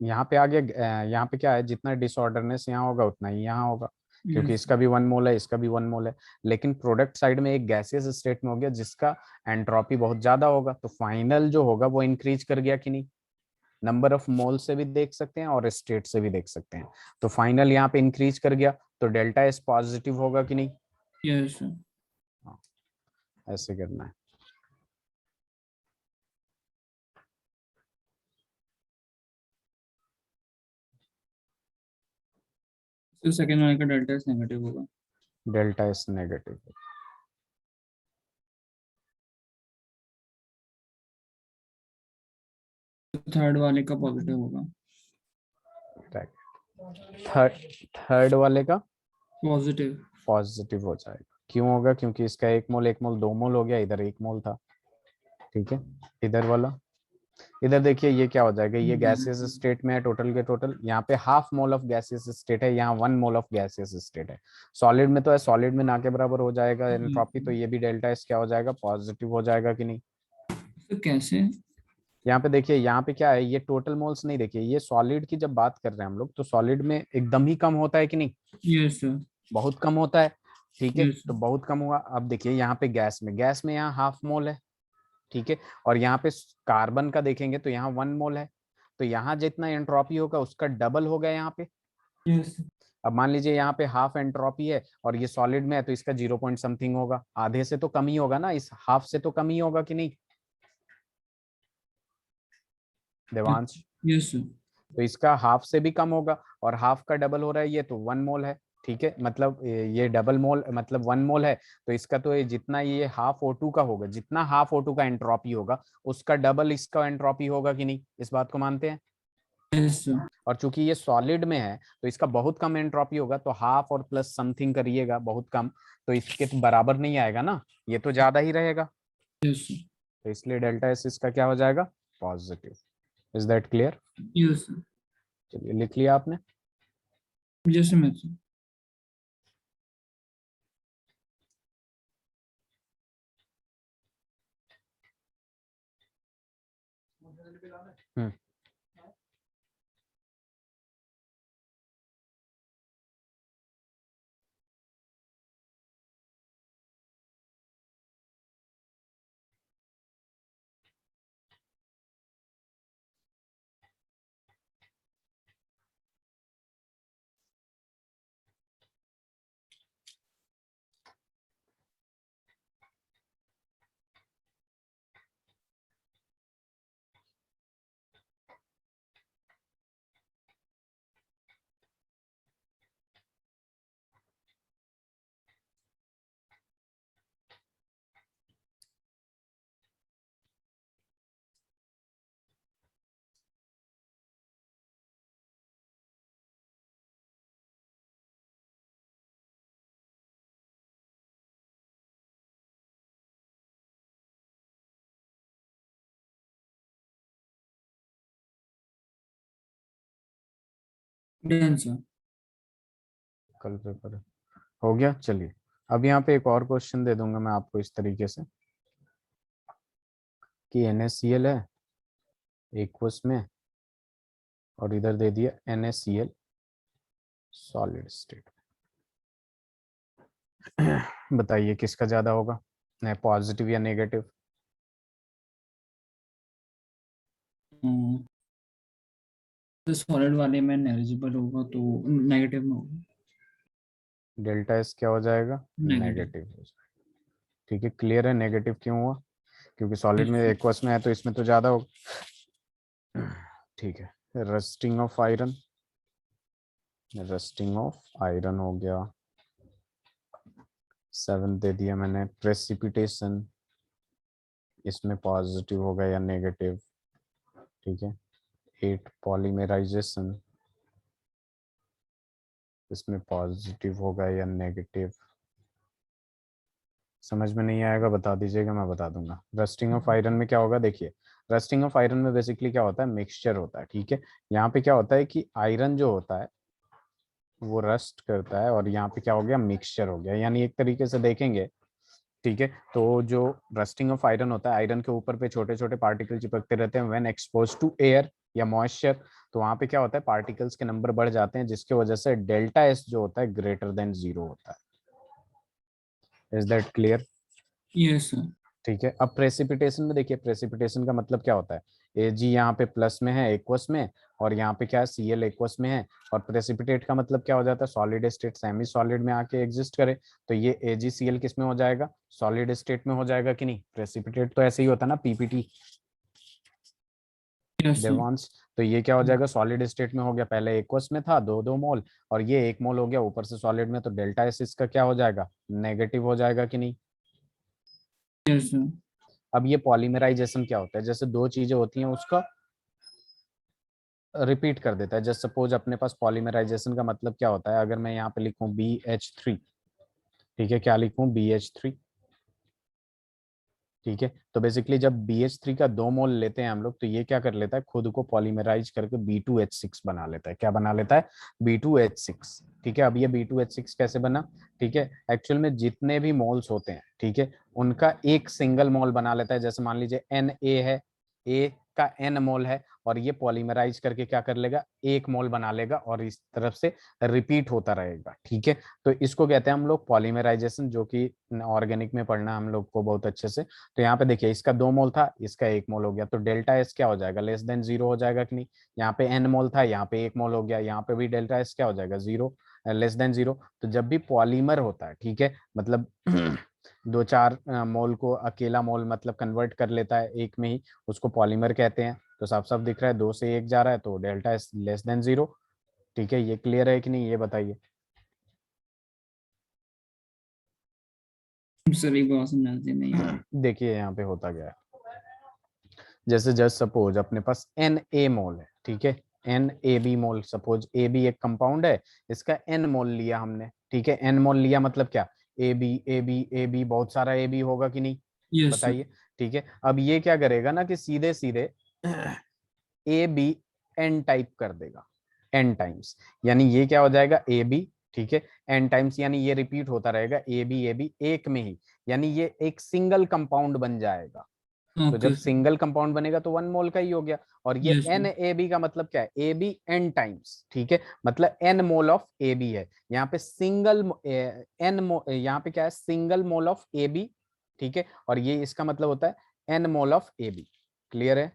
Speaker 1: यहाँ पे आ गया, यहाँ पे क्या है, जितना डिसऑर्डरनेस यहाँ होगा उतना ही यहाँ होगा, क्योंकि
Speaker 2: यस।
Speaker 1: इसका भी 1 मोल है, इसका भी 1 मोल है। लेकिन प्रोडक्ट साइड में एक गैसियस स्टेट में हो गया जिसका एंट्रोपी बहुत ज्यादा होगा, तो फाइनल जो होगा वो इंक्रीज कर गया कि नहीं। नंबर ऑफ मोल से भी देख सकते हैं और स्टेट से भी देख सकते हैं, तो फाइनल यहाँ पे इंक्रीज कर गया, तो डेल्टा एस पॉजिटिव होगा कि नहीं।
Speaker 2: यस।
Speaker 1: हाँ, ऐसे करना है।
Speaker 2: तो सेकंड वाले का डेल्टा एस नेगेटिव होगा।
Speaker 1: Delta S negative.
Speaker 2: थर्ड वाले का पॉजिटिव होगा।
Speaker 1: थर्ड थर्ड वाले का
Speaker 2: पॉजिटिव।
Speaker 1: पॉजिटिव हो जाएगा, क्यों होगा, क्योंकि इसका 1 मोल 1 मोल 2 मोल हो गया, इधर 1 मोल था, ठीक है। इधर वाला, इधर देखिए ये क्या हो जाएगा, ये गैसियस स्टेट में है टोटल के टोटल, यहाँ पे half mole of gaseous state है, यहाँ 1 मोल ऑफ गैसियस स्टेट है। सॉलिड में तो है, सॉलिड में ना के बराबर हो जाएगा एंट्रोपी, तो ये भी डेल्टा एस क्या हो जाएगा, पॉजिटिव हो जाएगा कि नहीं।
Speaker 2: तो कैसे?
Speaker 1: यहाँ पे देखिए, यहाँ पे क्या है, ये टोटल मोल्स नहीं, देखिए ये सॉलिड की जब बात कर रहे हैं हम लोग, तो सॉलिड में एकदम ही कम होता है कि नहीं,
Speaker 2: यस सर।
Speaker 1: बहुत कम होता है, ठीक है,
Speaker 2: यस।
Speaker 1: तो बहुत कम हुआ। अब देखिए यहाँ पे गैस में यहाँ हाफ मोल है, ठीक है, और यहाँ पे कार्बन का देखेंगे तो यहाँ 1 मोल है, तो यहाँ जितना एंट्रोपी होगा उसका डबल होगा यहाँ पे।
Speaker 2: यस।
Speaker 1: अब मान लीजिए यहाँ पे हाफ एंट्रोपी है और ये सॉलिड में है, तो इसका 0 पॉइंट समथिंग होगा, आधे से तो कम ही होगा ना, इस हाफ से तो कम ही होगा कि नहीं देवांश।
Speaker 2: Yes sir.
Speaker 1: तो इसका हाफ से भी कम होगा, और हाफ का डबल हो रहा है, ये तो 1 मोल है, ठीक है, मतलब ये डबल मोल मतलब 1 मोल है, तो इसका तो ये जितना ये हाफ O2 का होगा, जितना हाफ O2 का एंट्रोपी होगा उसका डबल इसका एंट्रोपी होगा कि नहीं, इस बात को मानते हैं।
Speaker 2: Yes sir.
Speaker 1: और चूंकि ये सॉलिड में है तो इसका बहुत कम एंट्रोपी होगा, तो हाफ और प्लस समथिंग करिएगा, बहुत कम, तो इसके तो बराबर नहीं आएगा ना, ये तो ज्यादा ही रहेगा,
Speaker 2: यस सर।
Speaker 1: तो इसलिए डेल्टा एस इसका क्या हो जाएगा, positive. Is that clear.
Speaker 2: Yes sir.
Speaker 1: चलिए लिख लिया आपने।
Speaker 2: जैसे मैं सर।
Speaker 1: हम्म
Speaker 2: डन सर।
Speaker 1: कल पेपर हो गया। चलिए अब यहाँ पे एक और क्वेश्चन दे दूंगा मैं आपको इस तरीके से कि NaCl है एक्वस में, और इधर दे दिया NaCl सॉलिड स्टेट। बताइए किसका ज्यादा होगा, पॉजिटिव या नेगेटिव।
Speaker 2: तो सॉलिड वाले में नेग्लिजिबल होगा तो नेगेटिव में होगा।
Speaker 1: डेल्टा एस क्या हो जाएगा,
Speaker 2: नेगेटिव।
Speaker 1: नेगेटिव हो जाएगा। ठीक है, क्लियर है नेगेटिव क्यों हुआ, क्योंकि सॉलिड में
Speaker 2: यस
Speaker 1: एक्वस में है तो इसमें तो ज्यादा होगा। ठीक है, rusting of iron, rusting of iron हो गया। 7 दे दिया मैंने। प्रेसिपिटेशन, इसमें पॉजिटिव होगा या नेगेटिव। ठीक है। 8 पॉलीमराइजेशन, इसमें पॉजिटिव होगा या नेगेटिव। समझ में नहीं आएगा बता दीजिएगा, मैं बता दूंगा। रस्टिंग ऑफ आयरन में क्या होगा, देखिए रस्टिंग ऑफ आयरन में बेसिकली क्या होता है, मिक्सचर होता है। ठीक है, यहाँ पे क्या होता है कि आयरन जो होता है वो रस्ट करता है, और यहाँ पे क्या हो गया, मिक्सचर हो गया। यानी एक तरीके से देखेंगे, ठीक है, तो जो रस्टिंग ऑफ आयरन होता है, आयरन के ऊपर पे छोटे छोटे पार्टिकल चिपकते रहते हैं व्हेन एक्सपोज टू एयर या मॉइस्चर। तो वहां पे क्या होता है, पार्टिकल्स के नंबर बढ़ जाते हैं, जिसकी वजह से डेल्टा एस जो होता है ग्रेटर देन 0 होता है। Is that clear.
Speaker 2: Yes sir.
Speaker 1: ठीक है, अब प्रेसिपिटेशन में देखिए, प्रेसिपिटेशन का मतलब क्या होता है, ए जी यहाँ पे प्लस में है एक्वस में, और यहाँ पे क्या है सी एल एक्वस में है। और प्रेसिपिटेट का मतलब क्या हो जाता है, सॉलिड स्टेट सेमी सॉलिड में आके एग्जिस्ट करे। तो ये ए जी सी एल किस में हो जाएगा, सॉलिड स्टेट में हो जाएगा कि नहीं। प्रेसिपिटेट तो ऐसे ही होता है ना, पीपीटी
Speaker 2: यस सर।
Speaker 1: देवांश। तो ये क्या हो जाएगा, सॉलिड स्टेट में हो गया, पहले एक्वस में था 2-2 मोल, और ये 1 मोल हो गया ऊपर से सॉलिड में। तो डेल्टा एस इसका क्या हो जाएगा, नेगेटिव हो जाएगा कि नहीं।
Speaker 2: Yes sir.
Speaker 1: अब ये पॉलीमराइजेशन क्या होता है, जैसे दो चीजें होती हैं उसका रिपीट कर देता है। जस्ट सपोज अपने पास पॉलीमराइजेशन का मतलब क्या होता है, अगर मैं यहाँ पे लिखूं BH3, ठीक है, क्या लिखूं BH3। ठीक है, तो बेसिकली जब BH3 का 2 मोल लेते हैं हम लोग, तो ये क्या कर लेता है, खुद को पॉलीमराइज करके B2H6 बना लेता है। क्या बना लेता है, B2H6। ठीक है, अब ये B2H6 कैसे बना, ठीक है, एक्चुअल में जितने भी मोल्स होते हैं, ठीक है, उनका एक सिंगल मोल बना लेता है। जैसे मान लीजिए Na है, ए का N मोल है, और ये पॉलीमराइज करके क्या कर लेगा, 1 मोल बना लेगा, और इस तरफ से रिपीट होता रहेगा। ठीक है, तो इसको कहते हैं हम लोग पॉलीमराइजेशन, जो कि ऑर्गेनिक में पढ़ना हम लोग को बहुत अच्छे से। तो यहाँ पे देखिए, इसका 2 मोल था, इसका 1 मोल हो गया, तो डेल्टा एस क्या हो जाएगा, लेस देन 0 हो जाएगा कि नहीं। यहाँ पे N मोल था, यहाँ पे 1 मोल हो गया, यहाँ पे भी डेल्टा एस क्या हो जाएगा, 0, लेस देन 0। तो जब भी पॉलीमर होता है, ठीक है, मतलब 2-4 मोल को अकेला मोल मतलब कन्वर्ट कर लेता है एक में ही, उसको पॉलीमर कहते हैं। तो साफ साफ दिख रहा है 2 से 1 जा रहा है, तो डेल्टा एस लेस देन 0। ठीक है, ये क्लियर है कि नहीं, ये बताइए।
Speaker 2: सर एक बार समझाते नहीं है।
Speaker 1: देखिए यहाँ पे होता गया है, जैसे जस्ट सपोज अपने पास Na मोल है, ठीक है, NAB mole, suppose A B एक कंपाउंड है, इसका N मोल लिया हमने। ठीक है, N मोल लिया मतलब क्या, ए बी बहुत सारा ए बी होगा कि नहीं,
Speaker 2: यस सर।
Speaker 1: बताइए। ठीक है, अब ये क्या करेगा ना कि सीधे सीधे ए बी एन टाइप कर देगा, एन टाइम्स। यानी ये क्या हो जाएगा, ए बी, ठीक है, एन टाइम्स, यानी ये रिपीट होता रहेगा ए बी एक में ही, यानी ये एक सिंगल कंपाउंड बन जाएगा। तो जब
Speaker 2: ओके सर।
Speaker 1: सिंगल कंपाउंड बनेगा तो 1 मोल का ही हो गया। और ये
Speaker 2: यस
Speaker 1: एन
Speaker 2: सर।
Speaker 1: ए बी का मतलब क्या है, ए बी एन टाइम्स, ठीक है, मतलब N mole of A B है। यहाँ पे सिंगल यहाँ पे क्या है, single mole of A B. ठीक है, और ये इसका मतलब होता है N mole of A B. Clear है।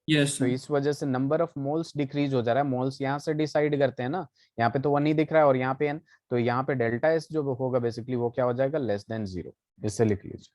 Speaker 2: यस
Speaker 1: तो
Speaker 2: सर।
Speaker 1: इस वजह से नंबर ऑफ मोल्स डिक्रीज हो जा रहा है, मोल्स यहाँ से डिसाइड करते हैं ना, यहाँ पे तो 1 ही दिख रहा है और यहाँ पे N। तो यहाँ पे डेल्टा एस जो होगा बेसिकली वो क्या हो जाएगा, लेस देन 0। इससे लिख लीजिए।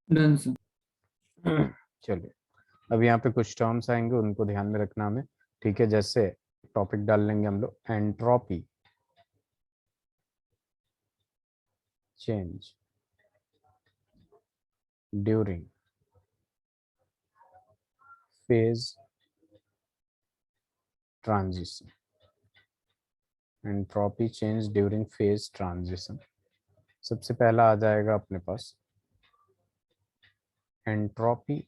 Speaker 2: Done sir.
Speaker 1: चलिए, अब यहाँ पे कुछ टर्म्स आएंगे, उनको ध्यान में रखना हमें। ठीक है, जैसे टॉपिक डाल लेंगे हम लोग, entropy change, during phase transition, entropy change during phase transition. सबसे पहला आ जाएगा अपने पास entropy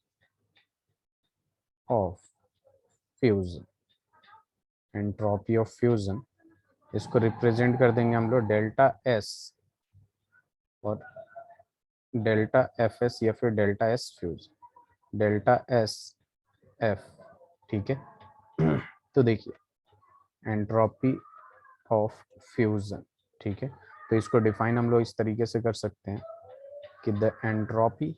Speaker 1: of fusion. Entropy of fusion, इसको रिप्रेजेंट कर देंगे हम लोग डेल्टा एस और डेल्टा एफ एस या फिर delta S fuse, delta S F. ठीक है। तो देखिए एंट्रोपी ऑफ फ्यूजन, ठीक है, तो इसको डिफाइन हम लोग इस तरीके से कर सकते हैं कि द एंट्रोपी,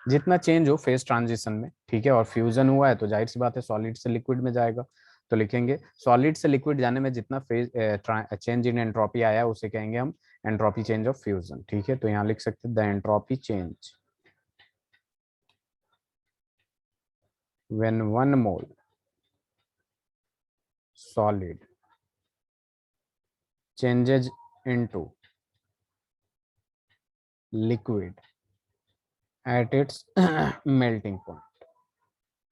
Speaker 1: जितना चेंज हो फेज ट्रांजिशन में, ठीक है, और फ्यूजन हुआ है तो जाहिर सी बात है सॉलिड से लिक्विड में जाएगा, तो लिखेंगे सॉलिड से लिक्विड जाने में जितना फेज चेंज इन एंट्रोपी आया उसे कहेंगे हम एंट्रोपी चेंज ऑफ फ्यूजन। ठीक है, तो यहाँ लिख सकते हैं the entropy change when 1 mole solid changes into liquid at its melting point,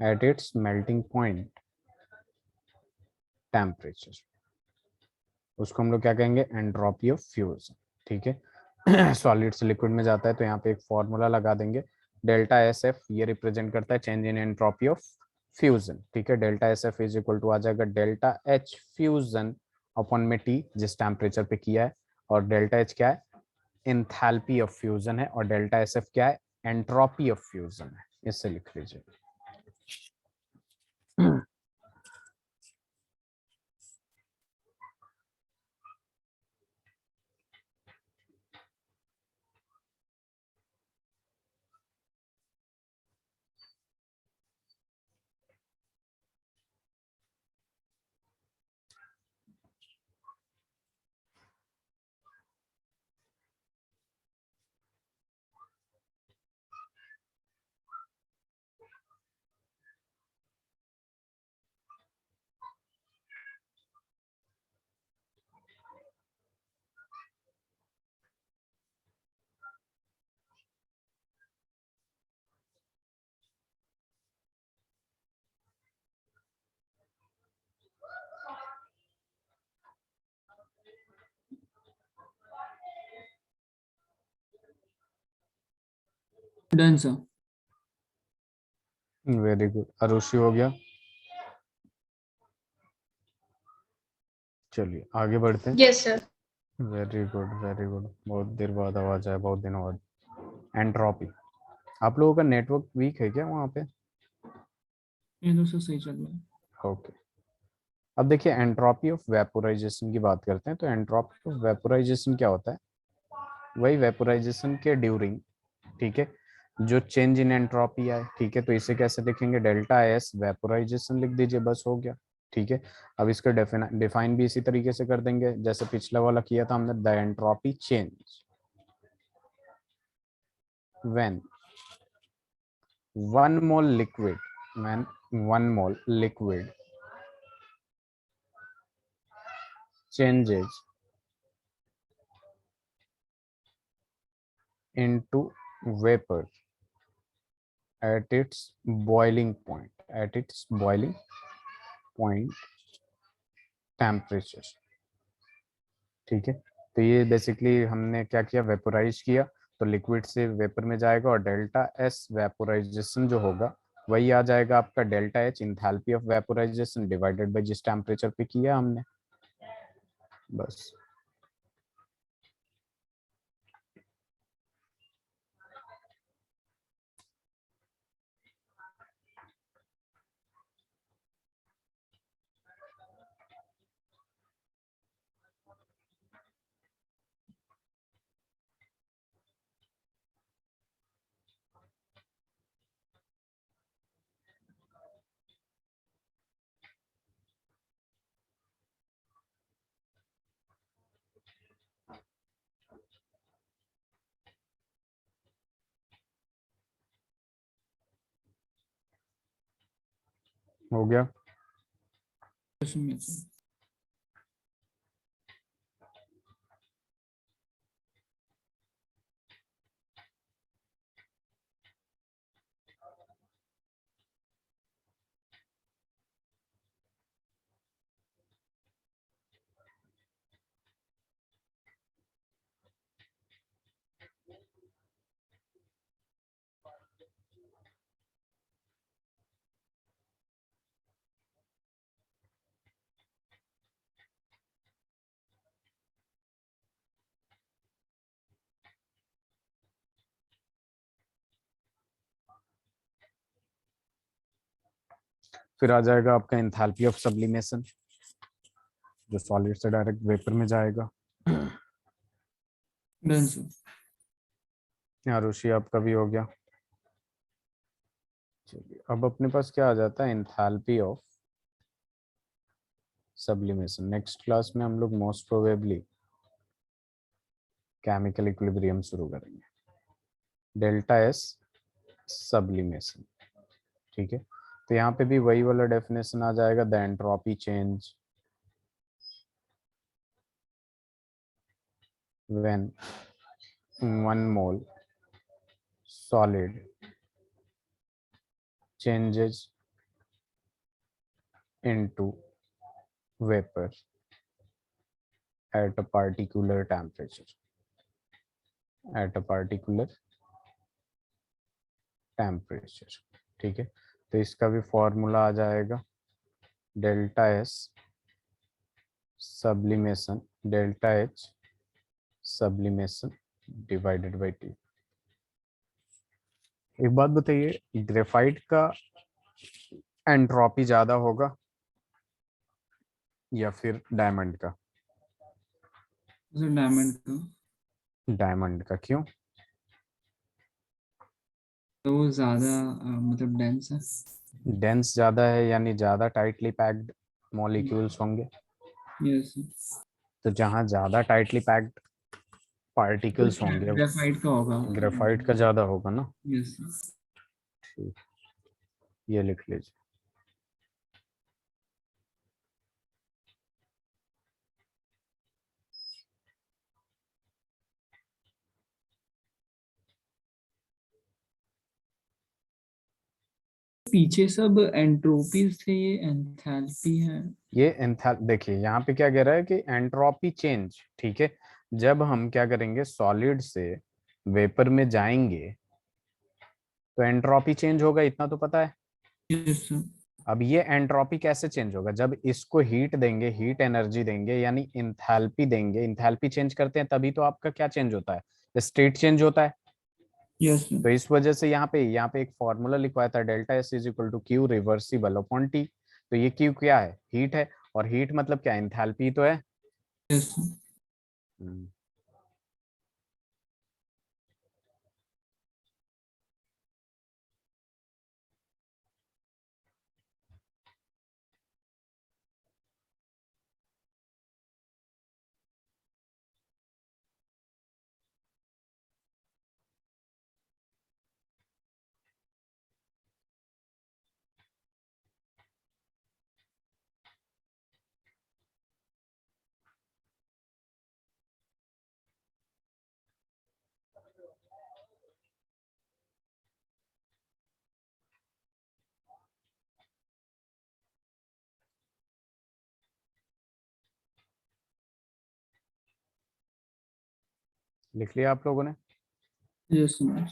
Speaker 1: at its melting point temperature, उसको हम लोग क्या कहेंगे एंट्रोपी ऑफ फ्यूजन। ठीक है। सॉलिड से लिक्विड में जाता है तो यहाँ पे एक फॉर्मूला लगा देंगे डेल्टा एस एफ, ये रिप्रेजेंट करता है change in entropy of fusion. ठीक है, delta S F is equal to आ जाएगा डेल्टा एच फ्यूजन अपॉन में टी, जिस टेम्परेचर पे किया है, और डेल्टा एच क्या है एंथैल्पी ऑफ फ्यूजन है, और डेल्टा एस एफ क्या है एंट्रोपी ऑफ फ्यूजन है। इससे लिख लीजिए।
Speaker 2: Done sir.
Speaker 1: Very good, Arushi हो गया। चलिए आगे बढ़ते हैं।
Speaker 3: Yes sir.
Speaker 1: Very good very good, बहुत देर बाद आवाज आया, बहुत दिनों बाद। एंट्रोपी, आप लोगों का नेटवर्क वीक है क्या वहाँ पे?
Speaker 2: ये तो सर सही चल रहा है।
Speaker 1: ओके, अब देखिए एंट्रोपी ऑफ वेपोराइजेशन की बात करते हैं। तो एंट्रोपी ऑफ वेपोराइजेशन क्या होता है, वही वेपोराइजेशन के ड्यूरिंग, ठीक है, जो चेंज इन एंट्रोपी आए। ठीक है, तो इसे कैसे लिखेंगे डेल्टा एस वेपोराइजेशन लिख दीजिए, बस हो गया। ठीक है, अब इसका डिफाइन भी इसी तरीके से कर देंगे जैसे पिछला वाला किया था हमने, the entropy change when 1 mole liquid, when 1 mole liquid changes into vapor at its boiling point, at its boiling point temperature। ठीक है, तो ये बेसिकली हमने क्या किया, वेपोराइज किया, तो लिक्विड से वेपर में जाएगा, और डेल्टा एस वेपोराइजेशन जो होगा वही आ जाएगा आपका delta H enthalpy of vaporisation divided by जिस टेम्परेचर पे किया हमने, बस। हो गया।
Speaker 2: क्वेश्चन में सर।
Speaker 1: फिर आ जाएगा आपका एंथैल्पी ऑफ सब्लिमेशन, जो सॉलिड से डायरेक्ट वेपर में जाएगा।
Speaker 2: Done sir.
Speaker 1: यहाँ ऋषि आपका भी हो गया। चलिए अब अपने पास क्या आ जाता है, enthalpy of sublimation. Next class में हम लोग मोस्ट प्रोबेबली केमिकल इक्विलिब्रियम शुरू करेंगे, डेल्टा एस सब्लिमेशन। ठीक है, तो यहाँ पे भी वही वाला डेफिनेशन आ जाएगा, the entropy change when 1 mole solid changes into vapor at a particular temperature, at a particular temperature। ठीक है, तो इसका भी फॉर्मूला आ जाएगा, delta S sublimation delta H sublimation divided by T. एक बात बताइए, ग्रेफाइट का एंट्रोपी ज्यादा होगा या फिर डायमंड का?
Speaker 2: सर डायमंड का।
Speaker 1: डायमंड का, क्यों?
Speaker 2: तो वो ज्यादा मतलब डेंस है।
Speaker 1: डेंस ज्यादा है, यानी ज्यादा टाइटली पैक्ड मॉलिक्यूल्स होंगे।
Speaker 2: यस।
Speaker 1: तो जहाँ ज्यादा टाइटली पैक्ड पार्टिकल्स होंगे,
Speaker 2: ग्रेफाइट का होगा।
Speaker 1: ग्रेफाइट का ज्यादा होगा ना।
Speaker 2: यस।
Speaker 1: ठीक, ये लिख लीजिए।
Speaker 2: पीछे सब एंट्रोपीज थे, ये एंथैल्पी है।
Speaker 1: ये एंथैल देखिए यहाँ पे क्या कह रहा है कि एंट्रोपी चेंज, ठीक है, जब हम क्या करेंगे, सॉलिड से वेपर में जाएंगे तो एंट्रोपी चेंज होगा, इतना तो पता है।
Speaker 2: Yes sir.
Speaker 1: अब ये एंट्रोपी कैसे चेंज होगा, जब इसको हीट देंगे, हीट एनर्जी देंगे, यानी इंथैल्पी देंगे, इंथैल्पी चेंज करते हैं तभी तो आपका क्या चेंज होता है, स्टेट चेंज होता है।
Speaker 2: Yes sir.
Speaker 1: तो इस वजह से यहाँ पे एक फॉर्मूला लिखवाया था, delta S is equal to Q reversible upon T. तो ये क्यू क्या है, हीट है, और हीट मतलब क्या, इंथैल्पी तो है।
Speaker 2: Yes sir.
Speaker 1: हम्म, लिख लिया आप लोगों ने?
Speaker 2: Yes sir.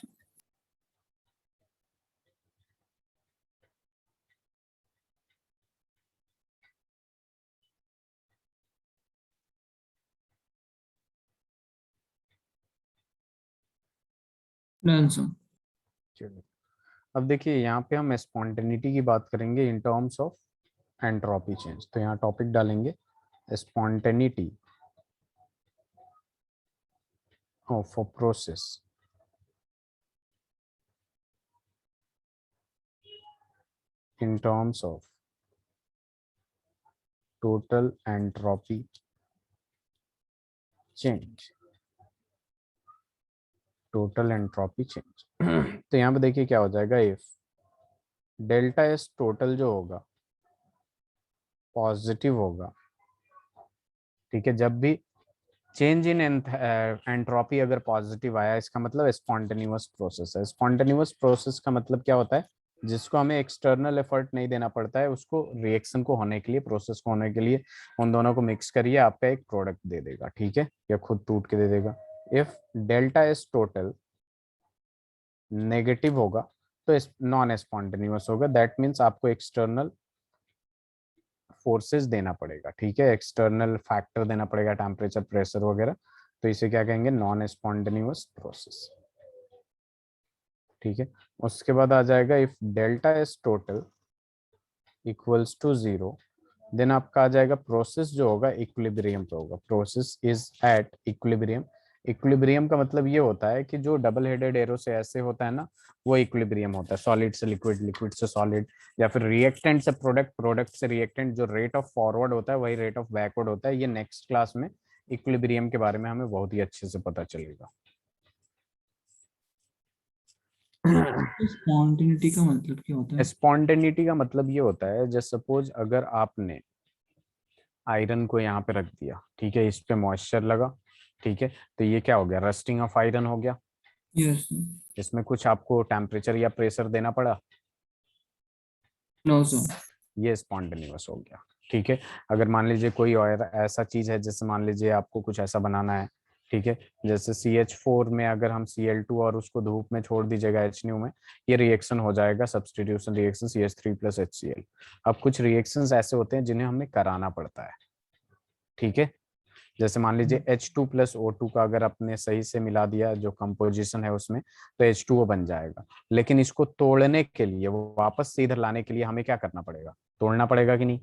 Speaker 2: Done sir.
Speaker 1: चलिए अब देखिए, यहाँ पे हम स्पॉन्टेनिटी की बात करेंगे in terms of entropy change. तो यहाँ टॉपिक डालेंगे spontaneity of a process in terms of total entropy change, total entropy change। तो यहाँ पे देखिए क्या हो जाएगा, इफ डेल्टा एस टोटल जो होगा पॉजिटिव होगा, ठीक है, जब भी चेंज इन एंट्रोपी अगर पॉजिटिव आया, इसका मतलब स्पॉन्टेनियस प्रोसेस है। स्पॉन्टेनियस प्रोसेस का मतलब क्या होता है, जिसको हमें एक्सटर्नल एफर्ट नहीं देना पड़ता है, उसको रिएक्शन को होने के लिए, प्रोसेस को होने के लिए उन दोनों को मिक्स करिए, आपका एक प्रोडक्ट दे देगा, ठीक है, या खुद टूट के दे देगा। If delta S total negative होगा तो नॉन स्पॉन्टेनियस होगा, दैट मीन्स आपको एक्सटर्नल फोर्सेस देना पड़ेगा, ठीक है, एक्सटर्नल फैक्टर देना पड़ेगा, टेम्परेचर, प्रेशर वगैरह। तो इसे क्या कहेंगे, नॉन स्पॉन्टेनियस प्रोसेस, ठीक है। उसके बाद आ जाएगा if delta S total equals to 0, then आपका आ जाएगा प्रोसेस जो होगा इक्विलिब्रियम पे होगा, process is at equilibrium. Equilibrium का मतलब ये होता है कि जो डबल हेडेड एरो से ऐसे होता है ना, वो इक्विलिब्रियम होता है। सॉलिड से लिक्विड, लिक्विड से सॉलिड, या फिर रिएक्टेंट से प्रोडक्ट, प्रोडक्ट से रिएक्टेंट, जो रेट ऑफ फॉरवर्ड होता है वही रेट ऑफ बैकवर्ड होता है। ये नेक्स्ट क्लास में इक्विलिब्रियम के बारे में हमें बहुत ही अच्छे से पता चलेगा।
Speaker 2: स्पॉन्टेनिटी का मतलब क्या होता है?
Speaker 1: स्पॉन्टेनिटी का मतलब ये होता है, जैसे सपोज अगर आपने आयरन को यहाँ पे रख दिया, ठीक है, इस पे मॉइस्चर लगा, ठीक है, तो ये क्या हो गया, रस्टिंग ऑफ आयरन हो गया।
Speaker 2: यस।
Speaker 1: इसमें कुछ आपको टेम्परेचर या प्रेशर देना पड़ा,
Speaker 2: नो सर।
Speaker 1: ये स्पॉन्टेनियस हो गया। ठीक है, अगर मान लीजिए कोई और ऐसा चीज है, जैसे मान लीजिए आपको कुछ ऐसा बनाना है, ठीक है, जैसे CH4 में अगर हम Cl2 और उसको धूप में छोड़ दीजिएगा HNO में, ये रिएक्शन हो जाएगा, सब्स्टिट्यूशन रिएक्शन CH3+HCl। अब कुछ रिएक्शंस ऐसे होते हैं जिन्हें हमें कराना पड़ता है, ठीक है, जैसे मान लीजिए H2+O2 का अगर आपने सही से मिला दिया जो कंपोजिशन है उसमें, तो H2O बन जाएगा। लेकिन इसको तोड़ने के लिए, वो वापस से इधर लाने के लिए हमें क्या करना पड़ेगा, तोड़ना पड़ेगा कि नहीं।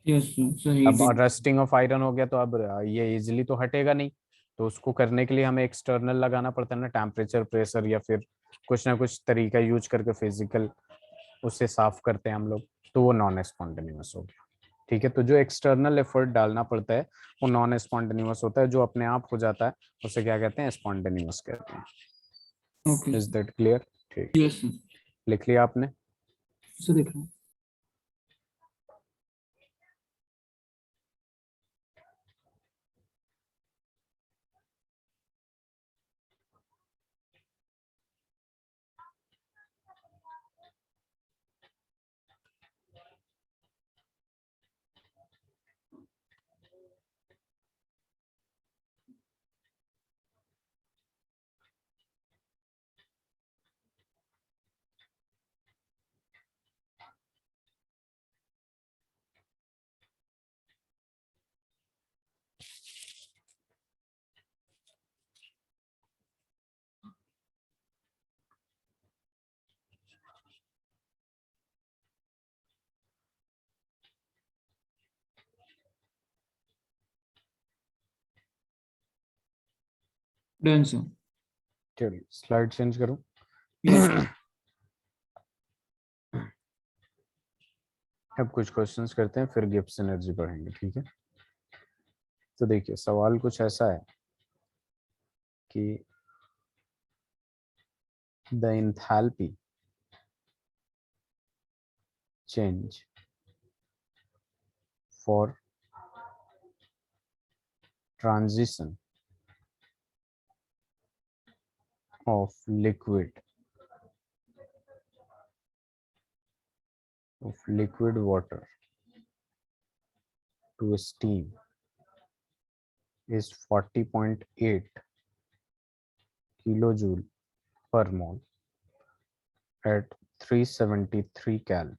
Speaker 2: यस सर,
Speaker 1: अब
Speaker 2: हीटिंग।
Speaker 1: रस्टिंग ऑफ आयरन हो गया, तो अब ये इजिली तो हटेगा नहीं, तो उसको करने के लिए हमें एक्सटर्नल लगाना पड़ता है ना, टेम्परेचर, प्रेशर, या फिर कुछ ना कुछ तरीका यूज करके फिजिकल उससे साफ करते हैं हम लोग, तो वो नॉन स्पॉन्टेनियस हो गया। ठीक है, तो जो एक्सटर्नल एफर्ट डालना पड़ता है वो नॉन स्पॉन्टेनियस होता है, जो अपने आप हो जाता है उसे क्या कहते हैं, स्पॉन्टेनियस कहते हैं।
Speaker 2: Okay
Speaker 1: is that clear? ठीक,
Speaker 2: यस सर।
Speaker 1: लिख लिया आपने?
Speaker 2: सर देख रहा हूँ। Done sir.
Speaker 1: चलिए स्लाइड चेंज करूं।
Speaker 2: यस।
Speaker 1: अब कुछ क्वेश्चंस करते हैं, फिर गिब्स एनर्जी पढ़ेंगे, ठीक है। तो देखिए सवाल कुछ ऐसा है कि the enthalpy change for transition of liquid water to steam is 40.8 kilojoule per mole at 373 Kelvin.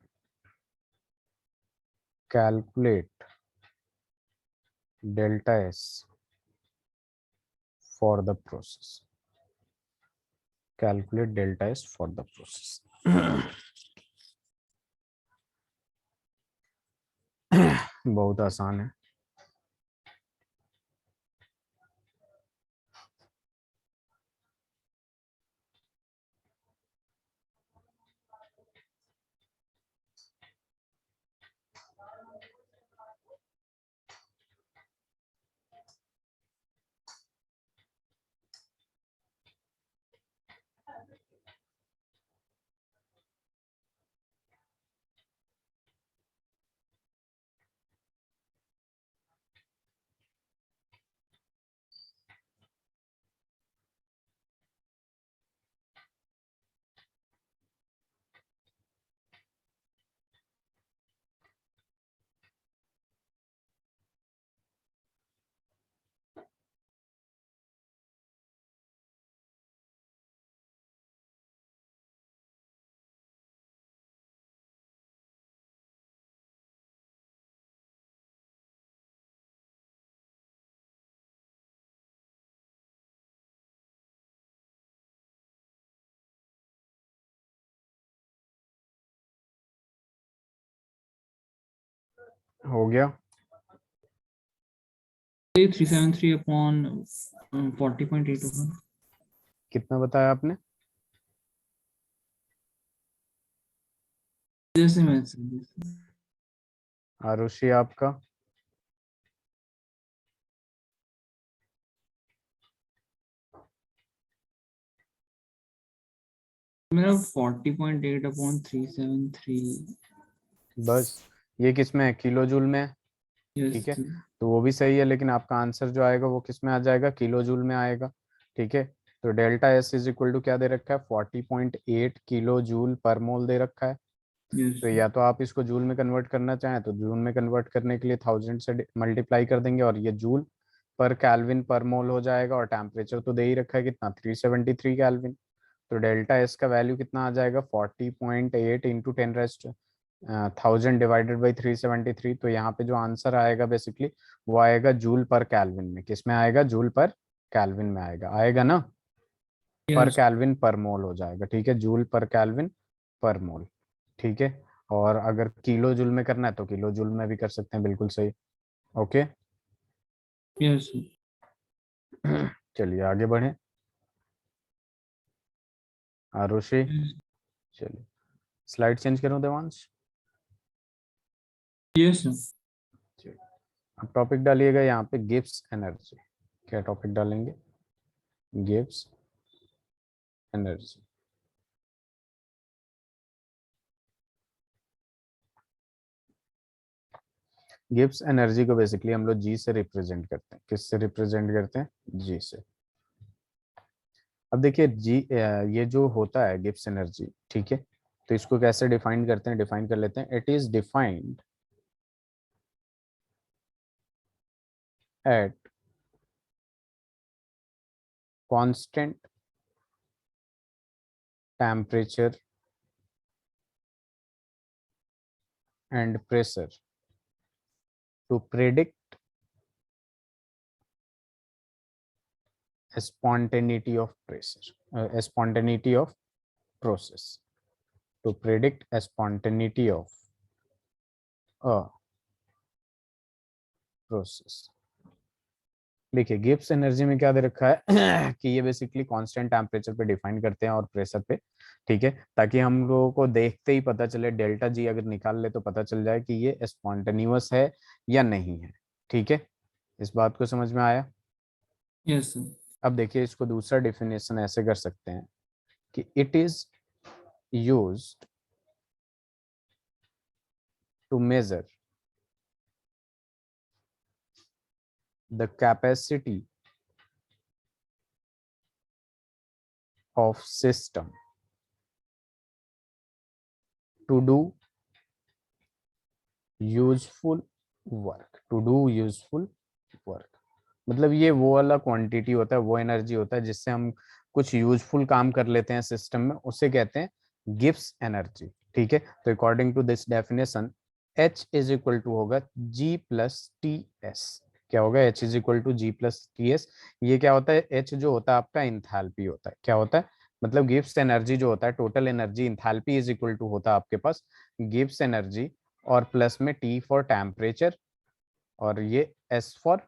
Speaker 1: Calculate delta S for the process. Calculate delta S for the process. बहुत आसान है। हो गया।
Speaker 2: 373 अपॉन 40.8 होगा।
Speaker 1: कितना बताया आपने?
Speaker 2: जैसे मैं
Speaker 1: आरुषि आपका?
Speaker 2: मेरा 40.8 अपॉन 373।
Speaker 1: बस ये किस में है? किलो जूल में है।
Speaker 2: यस।
Speaker 1: ठीक है, तो वो भी सही है, लेकिन आपका आंसर जो आएगा वो किस में आ जाएगा? किलो जूल में आएगा। ठीक है, तो delta S is equal to क्या दे रखा है? 40.8 किलो जूल पर मोल दे रखा है।
Speaker 2: यस।
Speaker 1: तो या तो आप इसको जूल में कन्वर्ट करना चाहें तो जूल में कन्वर्ट करने के लिए 1000 से मल्टीप्लाई कर देंगे और ये जूल पर कैल्विन पर मोल हो जाएगा। और टेम्परेचर तो दे ही रखा है कितना? 373 कैल्विन। तो डेल्टा एस का वैल्यू कितना आ जाएगा? 40.8 इंटू 10,000 डिवाइडेड बाई 373। तो यहाँ पे जो आंसर आएगा बेसिकली वो आएगा जूल पर कैल्विन में। किस में आएगा? जूल पर कैल्विन में आएगा। आएगा ना? पर
Speaker 2: यस।
Speaker 1: कैल्विन पर मोल हो जाएगा। ठीक है, जूल पर कैल्विन पर मोल। ठीक है, और अगर किलो जूल में करना है तो किलो जूल में भी कर सकते हैं। बिल्कुल सही। ओके।
Speaker 2: यस।
Speaker 1: चलिए आगे बढ़े। आरुषि, चलिए स्लाइड चेंज करूं देवांश?
Speaker 2: यस।
Speaker 1: चलिए, अब टॉपिक डालिएगा यहाँ पे गिब्स एनर्जी। क्या टॉपिक डालेंगे? Gibbs energy. गिब्स एनर्जी को बेसिकली हम लोग जी से रिप्रेजेंट करते हैं। किससे रिप्रेजेंट करते हैं? जी से। अब देखिए जी, ये जो होता है गिब्स एनर्जी, ठीक है, तो इसको कैसे डिफाइन करते हैं? डिफाइन कर लेते हैं। It is defined at constant temperature and pressure to predict spontaneity of pressure, spontaneity of process, to predict a spontaneity of a process। देखिए गिब्स एनर्जी में क्या दे रखा है कि ये बेसिकली कांस्टेंट टेम्परेचर पे डिफाइन करते हैं और प्रेशर पे। ठीक है, ताकि हम लोगों को देखते ही पता चले, डेल्टा जी अगर निकाल ले तो पता चल जाए कि ये स्पॉन्टेनियस है या नहीं है। ठीक है, इस बात को समझ में आया?
Speaker 2: यस।
Speaker 1: अब देखिए इसको दूसरा डिफिनेशन ऐसे कर सकते हैं कि it is used to measure the capacity of system to do useful work। मतलब ये वो वाला क्वांटिटी होता है, वो एनर्जी होता है जिससे हम कुछ यूजफुल काम कर लेते हैं सिस्टम में, उसे कहते हैं गिब्स एनर्जी। ठीक है, तो according to this definition H is equal to होगा G प्लस टी एस। क्या होगा? H is equal to G plus T S. ये क्या होता है? H जो होता है आपका इंथैल्पी होता है। क्या होता है? मतलब गिब्स एनर्जी जो होता है, total energy, enthalpy is equal to होता है आपके पास गिब्स एनर्जी और प्लस में T फॉर टेम्परेचर और ये S फॉर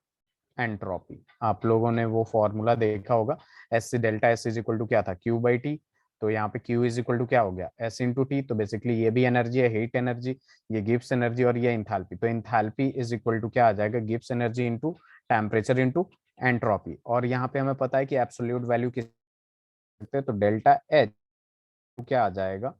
Speaker 1: एंट्रोपी। आप लोगों ने वो फॉर्मूला देखा होगा, एस से delta S is equal to क्या था? Q by T. तो यहाँ पे क्यू इज इक्वल टू क्या हो गया? S into T. तो बेसिकली ये भी एनर्जी है, हीट एनर्जी, ये गिब्स एनर्जी और ये इंथैल्पी। तो इंथैल्पी इज इक्वल टू क्या आ जाएगा? Gibbs energy into temperature into entropy. और यहाँ पे हमें पता है कि एब्सोल्यूट वैल्यू किस सकते हैं, तो डेल्टा एच क्या आ जाएगा?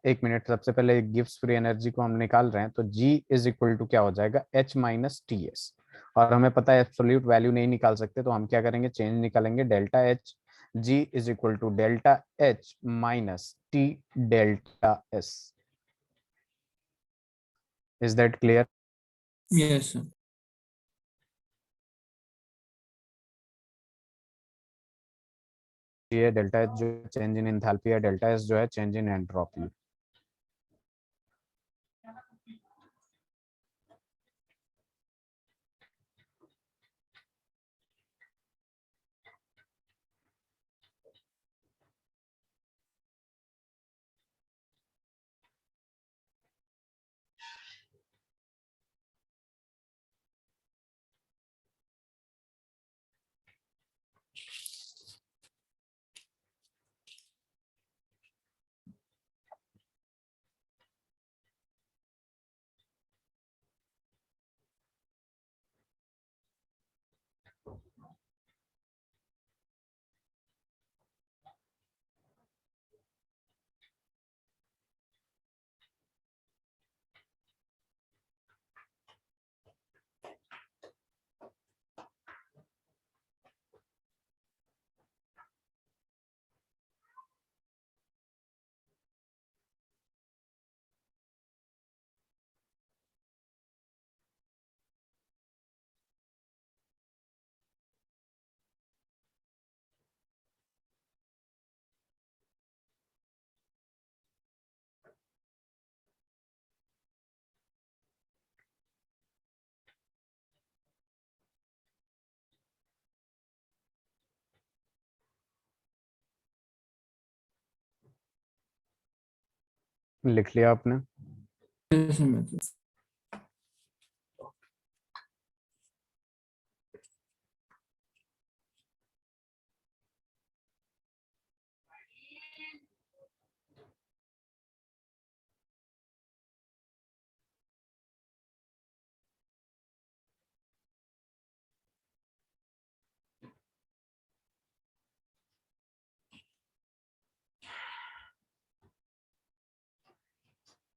Speaker 1: एक मिनट, सबसे पहले गिब्स फ्री एनर्जी को हम निकाल रहे हैं, तो G इज इक्वल टू क्या हो जाएगा? H minus T S. और हमें पता है एब्सोल्यूट वैल्यू नहीं निकाल सकते, तो हम क्या करेंगे? चेंज निकालेंगे, delta H. G is equal to delta H minus T delta S. Is that clear?
Speaker 2: Yes.
Speaker 1: ये डेल्टा एच जो चेंज इन एंथैल्पी है, डेल्टा एस जो है चेंज इन एंट्रोपी। लिख लिया आपने?
Speaker 2: ऐसे में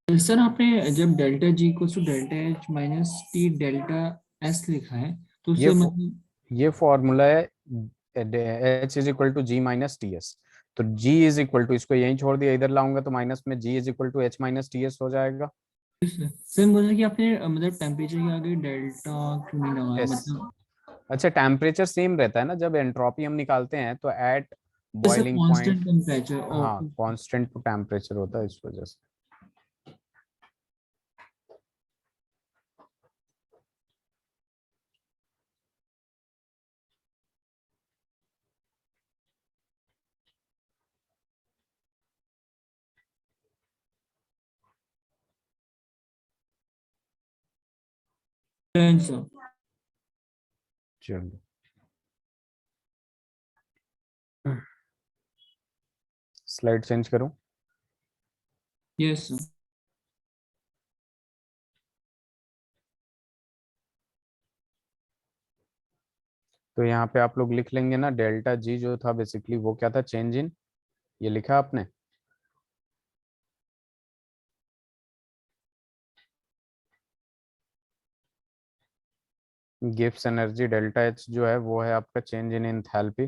Speaker 2: तो सर आपने जब डेल्टा जी को delta H minus T delta S लिखा है तो
Speaker 1: ये
Speaker 2: उससे मतलब
Speaker 1: ये फॉर्मूला है H is equal to G minus T S. तो जी इज इक्वल टू, इसको यहीं छोड़ दिया, इधर लाऊंगा तो माइनस में G is equal to H minus T S हो जाएगा।
Speaker 2: सर बोला कि आपने मतलब टेम्परेचर के आगे डेल्टा क्यों नहीं लगाया
Speaker 1: एस,
Speaker 2: मतलब
Speaker 1: अच्छा टेम्परेचर सेम रहता है ना, जब एंट्रोपी हम निकालते हैं तो एट
Speaker 2: जैसे
Speaker 1: बॉइलिंग
Speaker 2: कांस्टेंट
Speaker 1: पॉइंट।
Speaker 2: टेम्परेचर
Speaker 1: हाँ
Speaker 2: और
Speaker 1: कांस्टेंट टेम्परेचर होता है इस वजह से।
Speaker 2: सर
Speaker 1: चलो स्लाइड चेंज करूं?
Speaker 2: यस सर
Speaker 1: तो यहाँ पे आप लोग लिख लेंगे ना, डेल्टा जी जो था बेसिकली वो क्या था, चेंज इन, ये लिखा आपने? गिब्स एनर्जी, डेल्टा एच जो है वो है आपका चेंज इन एंथैल्पी,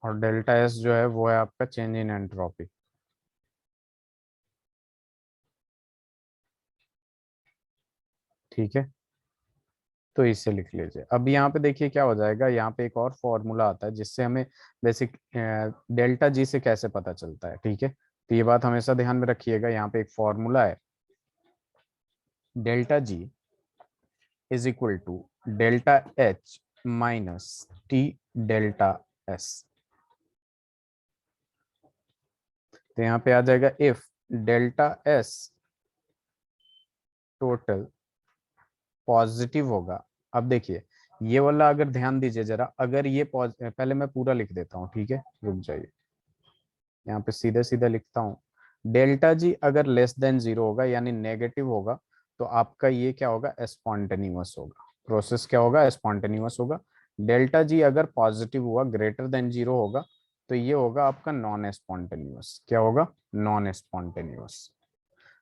Speaker 1: और डेल्टा एस जो है वो है आपका चेंज इन एंट्रोपी। ठीक है, तो इसे लिख लीजिए। अब यहाँ पे देखिए क्या हो जाएगा, यहाँ पे एक और फॉर्मूला आता है जिससे हमें बेसिक डेल्टा जी से कैसे पता चलता है। ठीक है, तो ये बात हमेशा ध्यान में रखिएगा, यहाँ पे एक फॉर्मूला है, delta G is equal to delta H minus T delta S. तो यहाँ पे आ जाएगा if delta S total positive होगा। अब देखिए ये वाला अगर ध्यान दीजिए जरा, अगर ये पहले मैं पूरा लिख देता हूँ, ठीक है, रुक जाइए, यहाँ पे सीधे सीधे लिखता हूँ। डेल्टा जी अगर लेस देन जीरो होगा यानी नेगेटिव होगा, तो आपका ये क्या होगा, स्पॉन्टेनियस होगा, प्रोसेस क्या होगा, स्पॉन्टेनियस होगा। डेल्टा जी अगर पॉजिटिव हुआ, ग्रेटर देन जीरो होगा, तो ये होगा आपका नॉन स्पॉन्टेनियस। क्या होगा, नॉन स्पॉन्टेनियस।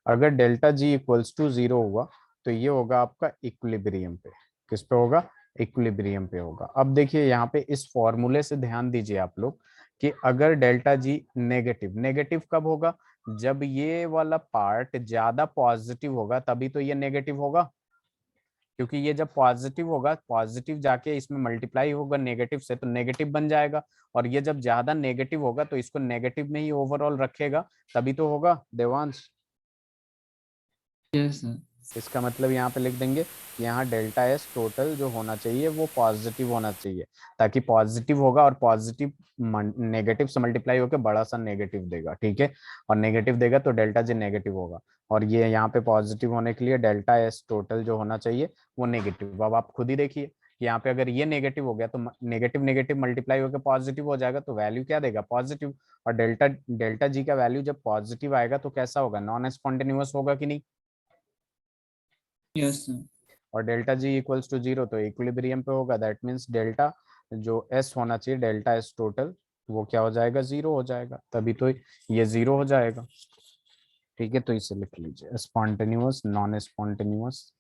Speaker 1: अगर delta G equals to zero हुआ, तो ये होगा आपका इक्विलिब्रियम पे। किस पे होगा, इक्विलिब्रियम पे होगा। अब देखिए यहाँ पे इस फॉर्मूले से ध्यान दीजिए आप लोग कि अगर डेल्टा जी नेगेटिव, नेगेटिव कब होगा, जब ये वाला पार्ट ज्यादा पॉजिटिव होगा तभी तो ये नेगेटिव होगा, क्योंकि ये जब पॉजिटिव होगा, पॉजिटिव जाके इसमें मल्टीप्लाई होगा नेगेटिव से, तो नेगेटिव बन जाएगा। और ये जब ज्यादा नेगेटिव होगा तो इसको नेगेटिव में ही ओवरऑल रखेगा, तभी तो होगा देवांश।
Speaker 2: यस सर
Speaker 1: इसका मतलब यहाँ पे लिख देंगे, यहाँ डेल्टा एस टोटल जो होना चाहिए वो पॉजिटिव होना चाहिए, ताकि पॉजिटिव होगा और पॉजिटिव नेगेटिव से मल्टीप्लाई होकर बड़ा सा नेगेटिव देगा। ठीक है, और नेगेटिव देगा तो डेल्टा जी नेगेटिव होगा, और ये यहाँ पे पॉजिटिव होने के लिए डेल्टा एस टोटल जो होना चाहिए वो नेगेटिव। अब आप खुद ही देखिए कि यहाँ पे अगर ये नेगेटिव हो गया तो नेगेटिव नेगेटिव मल्टीप्लाई होकर पॉजिटिव हो जाएगा, तो वैल्यू क्या देगा, पॉजिटिव। और डेल्टा डेल्टा जी का वैल्यू जब पॉजिटिव आएगा तो कैसा होगा, नॉन स्पॉन्टेनियस होगा कि नहीं।
Speaker 2: यस सर
Speaker 1: और delta G equals to zero तो इक्विलिब्रियम पे होगा, दैट मीन्स डेल्टा जो एस होना चाहिए, डेल्टा एस टोटल, वो क्या हो जाएगा, जीरो हो जाएगा, तभी तो ये जीरो हो जाएगा। ठीक है, तो इसे लिख लीजिए, स्पॉन्टेनियस नॉन स्पॉन्टेनियस।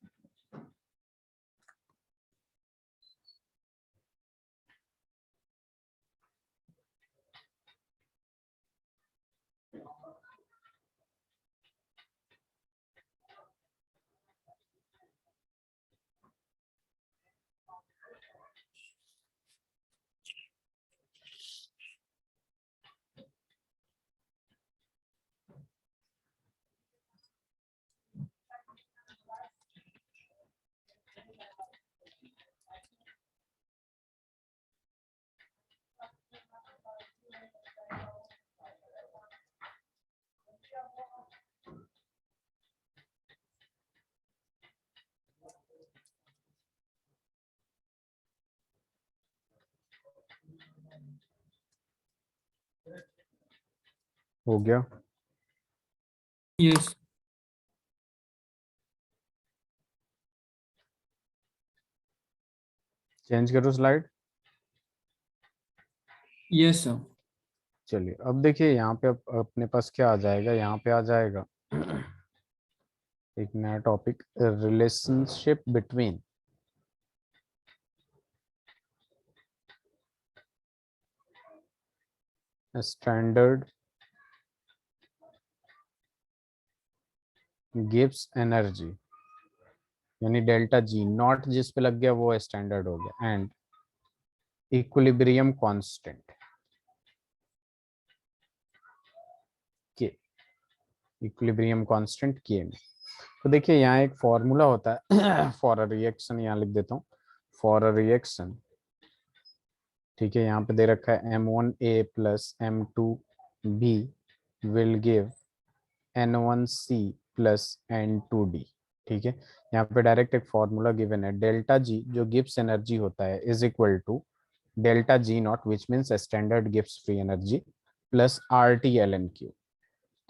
Speaker 1: हो गया।
Speaker 2: यस।
Speaker 1: चेंज करो स्लाइड।
Speaker 2: Yes sir.
Speaker 1: चलिए अब देखिए यहाँ पे अपने पास क्या आ जाएगा, यहाँ पे आ जाएगा एक नया topic, relationship between standard gives energy, यानी डेल्टा जी नॉट जिस पे लग गया वो स्टैंडर्ड हो गया, एंड इक्विलिब्रियम कांस्टेंट के, इक्विलिब्रियम कांस्टेंट के में। तो देखिए यहाँ एक फॉर्मूला होता है फॉर अ रिएक्शन, यहाँ लिख देता हूँ, फॉर अ रिएक्शन, ठीक है, यहाँ पे दे रखा है M1A plus M2B will give N1C plus N2D, ठीक है। यहाँ पे डायरेक्ट एक फॉर्मूला गिवन है, डेल्टा जी जो गिब्स एनर्जी होता है is equal to delta G not which means standard Gibbs free energy plus RT ln Q,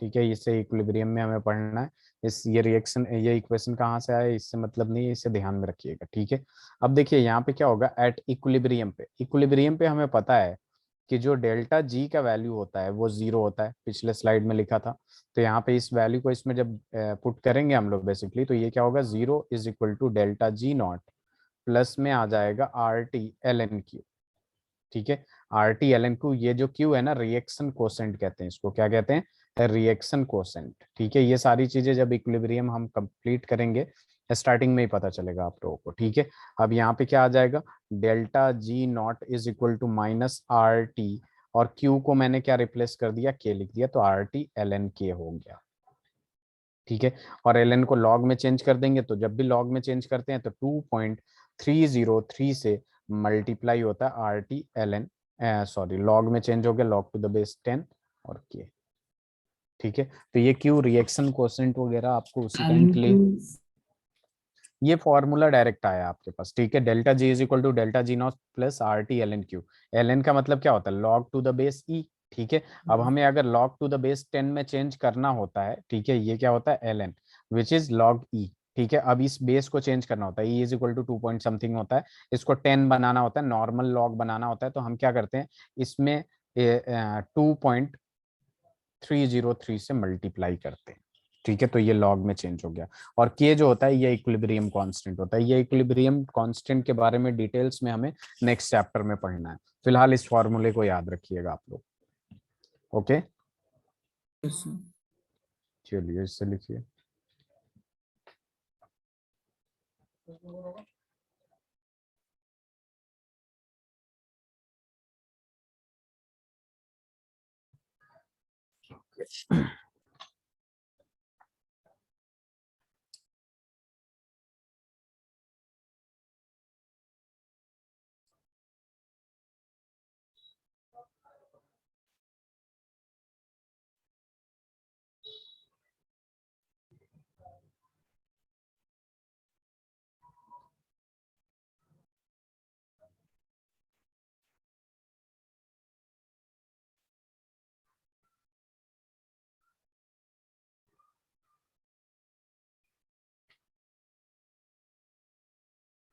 Speaker 1: ठीक है। इसे इक्विलिब्रियम में हमें पढ़ना है। इस ये रिएक्शन, ये इक्वेशन कहाँ से आया इससे मतलब नहीं है, इसे ध्यान में रखिएगा, ठीक है। अब देखिए यहाँ पे क्या होगा, एट इक्विलिब्रियम पे, इक्विलिब्रियम पे हमें पता है कि जो डेल्टा जी का वैल्यू होता है वो 0 होता है, पिछले स्लाइड में लिखा था। तो यहाँ पे इस वैल्यू को इसमें जब पुट करेंगे हम लोग बेसिकली, तो ये क्या होगा, 0 is equal to delta G not plus में आ जाएगा RT ln Q, ठीक है। RT ln Q, ये जो Q है ना, रिएक्शन कोसेंट कहते हैं इसको, क्या कहते हैं, रिएक्शन कोसेंट, ठीक है। ये सारी चीजें जब इक्विलिब्रियम हम कंप्लीट करेंगे स्टार्टिंग में ही पता चलेगा आप लोगों को, ठीक है। अब यहाँ पे क्या आ जाएगा, delta G not is equal to -RT, और Q को मैंने क्या रिप्लेस कर दिया, K लिख दिया, तो RT ln K हो गया, ठीक है। और ln को log में चेंज कर देंगे, तो जब भी log में चेंज करते हैं तो 2.303 से मल्टीप्लाई होता है RT ln, सॉरी log में चेंज हो गया, log टू द बेस 10 और K, ठीक है। तो ये क्यों रिएक्शन कोसेंट वगैरह आपको उसी टाइम के
Speaker 2: N2।
Speaker 1: लिए, ये फॉर्मूला डायरेक्ट आया आपके पास, ठीक है। Delta G is equal to delta G not plus RT ln Q, ln का मतलब क्या होता है, log to the base E, ठीक है। अब हमें अगर log टू द बेस 10 में चेंज करना होता है, ठीक है, ये क्या होता है ln which is log E, ठीक है। अब इस बेस को चेंज करना होता है, E is equal to 2 point something होता है, इसको 10 बनाना होता है, नॉर्मल लॉग बनाना होता है, तो हम क्या करते हैं, इसमें 2.303 से मल्टीप्लाई करते हैं, ठीक है। तो ये लॉग में चेंज हो गया। और के जो होता है ये इक्विलिब्रियम कांस्टेंट होता है, ये इक्विलिब्रियम कांस्टेंट के बारे में डिटेल्स में हमें नेक्स्ट चैप्टर में पढ़ना है। फिलहाल इस फॉर्मूले को याद रखिएगा आप लोग, ओके।
Speaker 2: Yes sir.
Speaker 1: चलिए इससे लिखिए,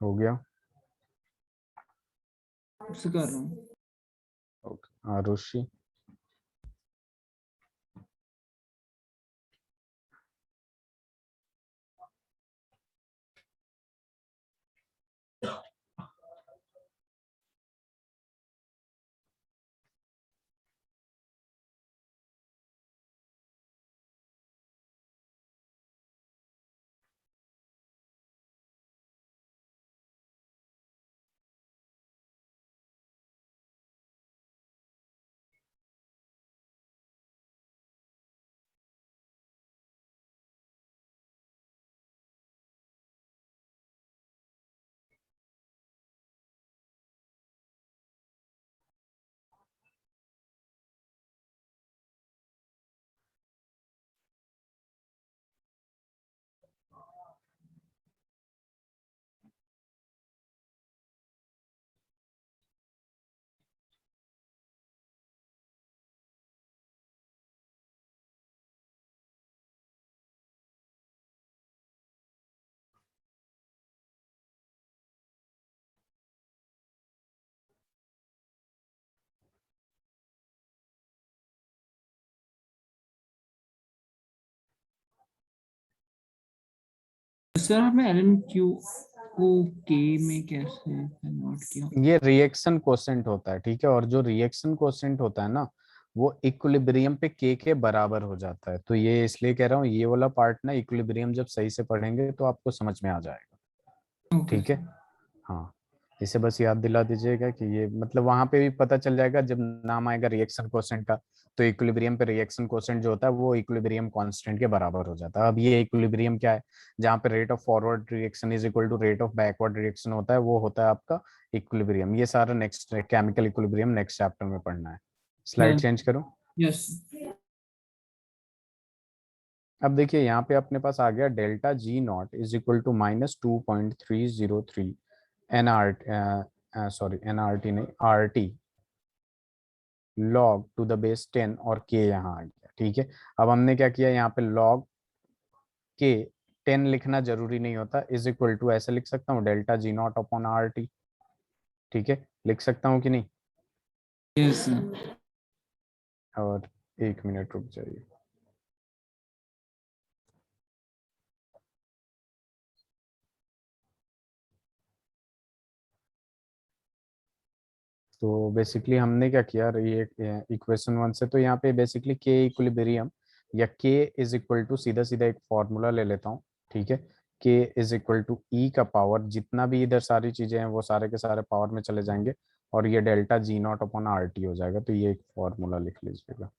Speaker 1: हो गया,
Speaker 2: उससे कर रहा हूँ।
Speaker 1: ओके। आरुषि,
Speaker 2: सर आपने एलन क्यू को के में कैसे कन्वर्ट किया?
Speaker 1: ये रिएक्शन कोसेंट होता है, ठीक है, और जो रिएक्शन कोसेंट होता है ना वो इक्विलिब्रियम पे के बराबर हो जाता है। तो ये इसलिए कह रहा हूँ, ये वाला पार्ट ना इक्विलिब्रियम जब सही से पढ़ेंगे तो आपको समझ में आ जाएगा,
Speaker 2: ओके
Speaker 1: ठीक है। हाँ, इसे बस याद दिला दीजिएगा कि ये मतलब वहां पे भी पता चल जाएगा जब नाम आएगा रिएक्शन कोसेंट का। तो इक्विलिब्रियम पे रिएक्शन कोसेंट जो होता है वो इक्विलिब्रियम कांस्टेंट के बराबर हो जाता है। अब ये इक्विलिब्रियम क्या है, जहाँ पे rate of forward reaction is equal to rate of backward reaction होता है, वो होता है आपका इक्विलिब्रियम। ये सारा next chemical equilibrium next chapter में पढ़ना है। स्लाइड चेंज करूं।
Speaker 2: यस।
Speaker 1: अब देखिए यहाँ पे अपने पास आ गया delta G not is equal to -2.303 NRT नहीं RT log to the base 10 और के यहाँ आ गया, ठीक है। अब हमने क्या किया, यहाँ पे log के 10 लिखना जरूरी नहीं होता, इज इक्वल टू ऐसे लिख सकता हूँ delta G not upon R T, ठीक है, लिख सकता हूँ कि नहीं।
Speaker 2: यस।
Speaker 1: और 1 मिनट रुक जाइए। तो बेसिकली हमने क्या किया, ये इक्वेशन 1 से तो यहाँ पे बेसिकली के इक्विलिब्रियम या के इज इक्वल टू सीधा सीधा एक फॉर्मूला ले लेता हूँ, ठीक है। के इज इक्वल टू ई का पावर, जितना भी इधर सारी चीजें हैं वो सारे के सारे पावर में चले जाएंगे, और ये delta G not upon R T हो जाएगा। तो ये एक फॉर्मूला लिख लीजिएगा।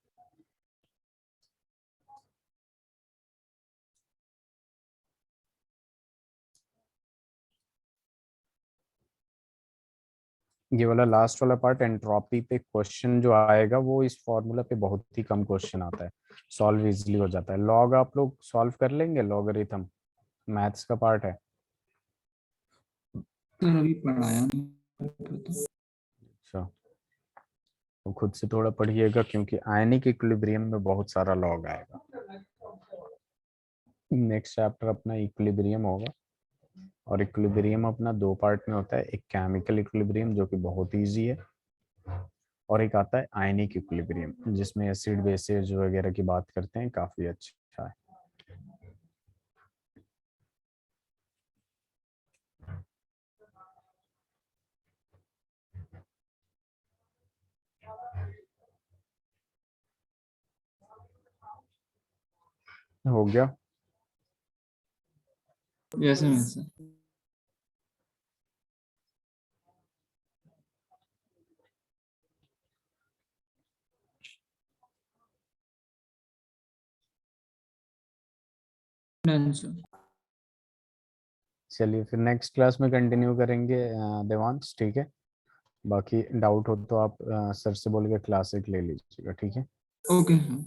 Speaker 1: ये वाला लास्ट वाला पार्ट एंट्रोपी पे क्वेश्चन जो आएगा वो इस फॉर्मूला पे बहुत ही कम क्वेश्चन आता है, सॉल्व इजिली हो जाता है। लॉग आप लोग सॉल्व कर लेंगे, लॉगरिथम मैथ्स का पार्ट है।
Speaker 2: सर अभी पढ़ाया नहीं।
Speaker 1: अच्छा, तो खुद से थोड़ा पढ़िएगा क्योंकि आयनिक इक्विलिब्रियम में बहुत सारा लॉग आएगा। नेक्स्ट चैप्टर अपना इक्विलिब्रियम होगा, और इक्विलिब्रियम अपना दो पार्ट में होता है, एक केमिकल इक्विलिब्रियम जो कि बहुत इजी है, और एक आता है आयनिक इक्विलिब्रियम जिसमें एसिड बेसिस वगैरह की बात करते हैं, काफी अच्छा है। हो गया।
Speaker 2: Yes sir. Done sir.
Speaker 1: चलिए फिर नेक्स्ट क्लास में कंटिन्यू करेंगे देवांश, ठीक है। बाकी डाउट हो तो आप सर से बोल के क्लास एक ले लीजिएगा, ठीक है।
Speaker 2: Okay sir.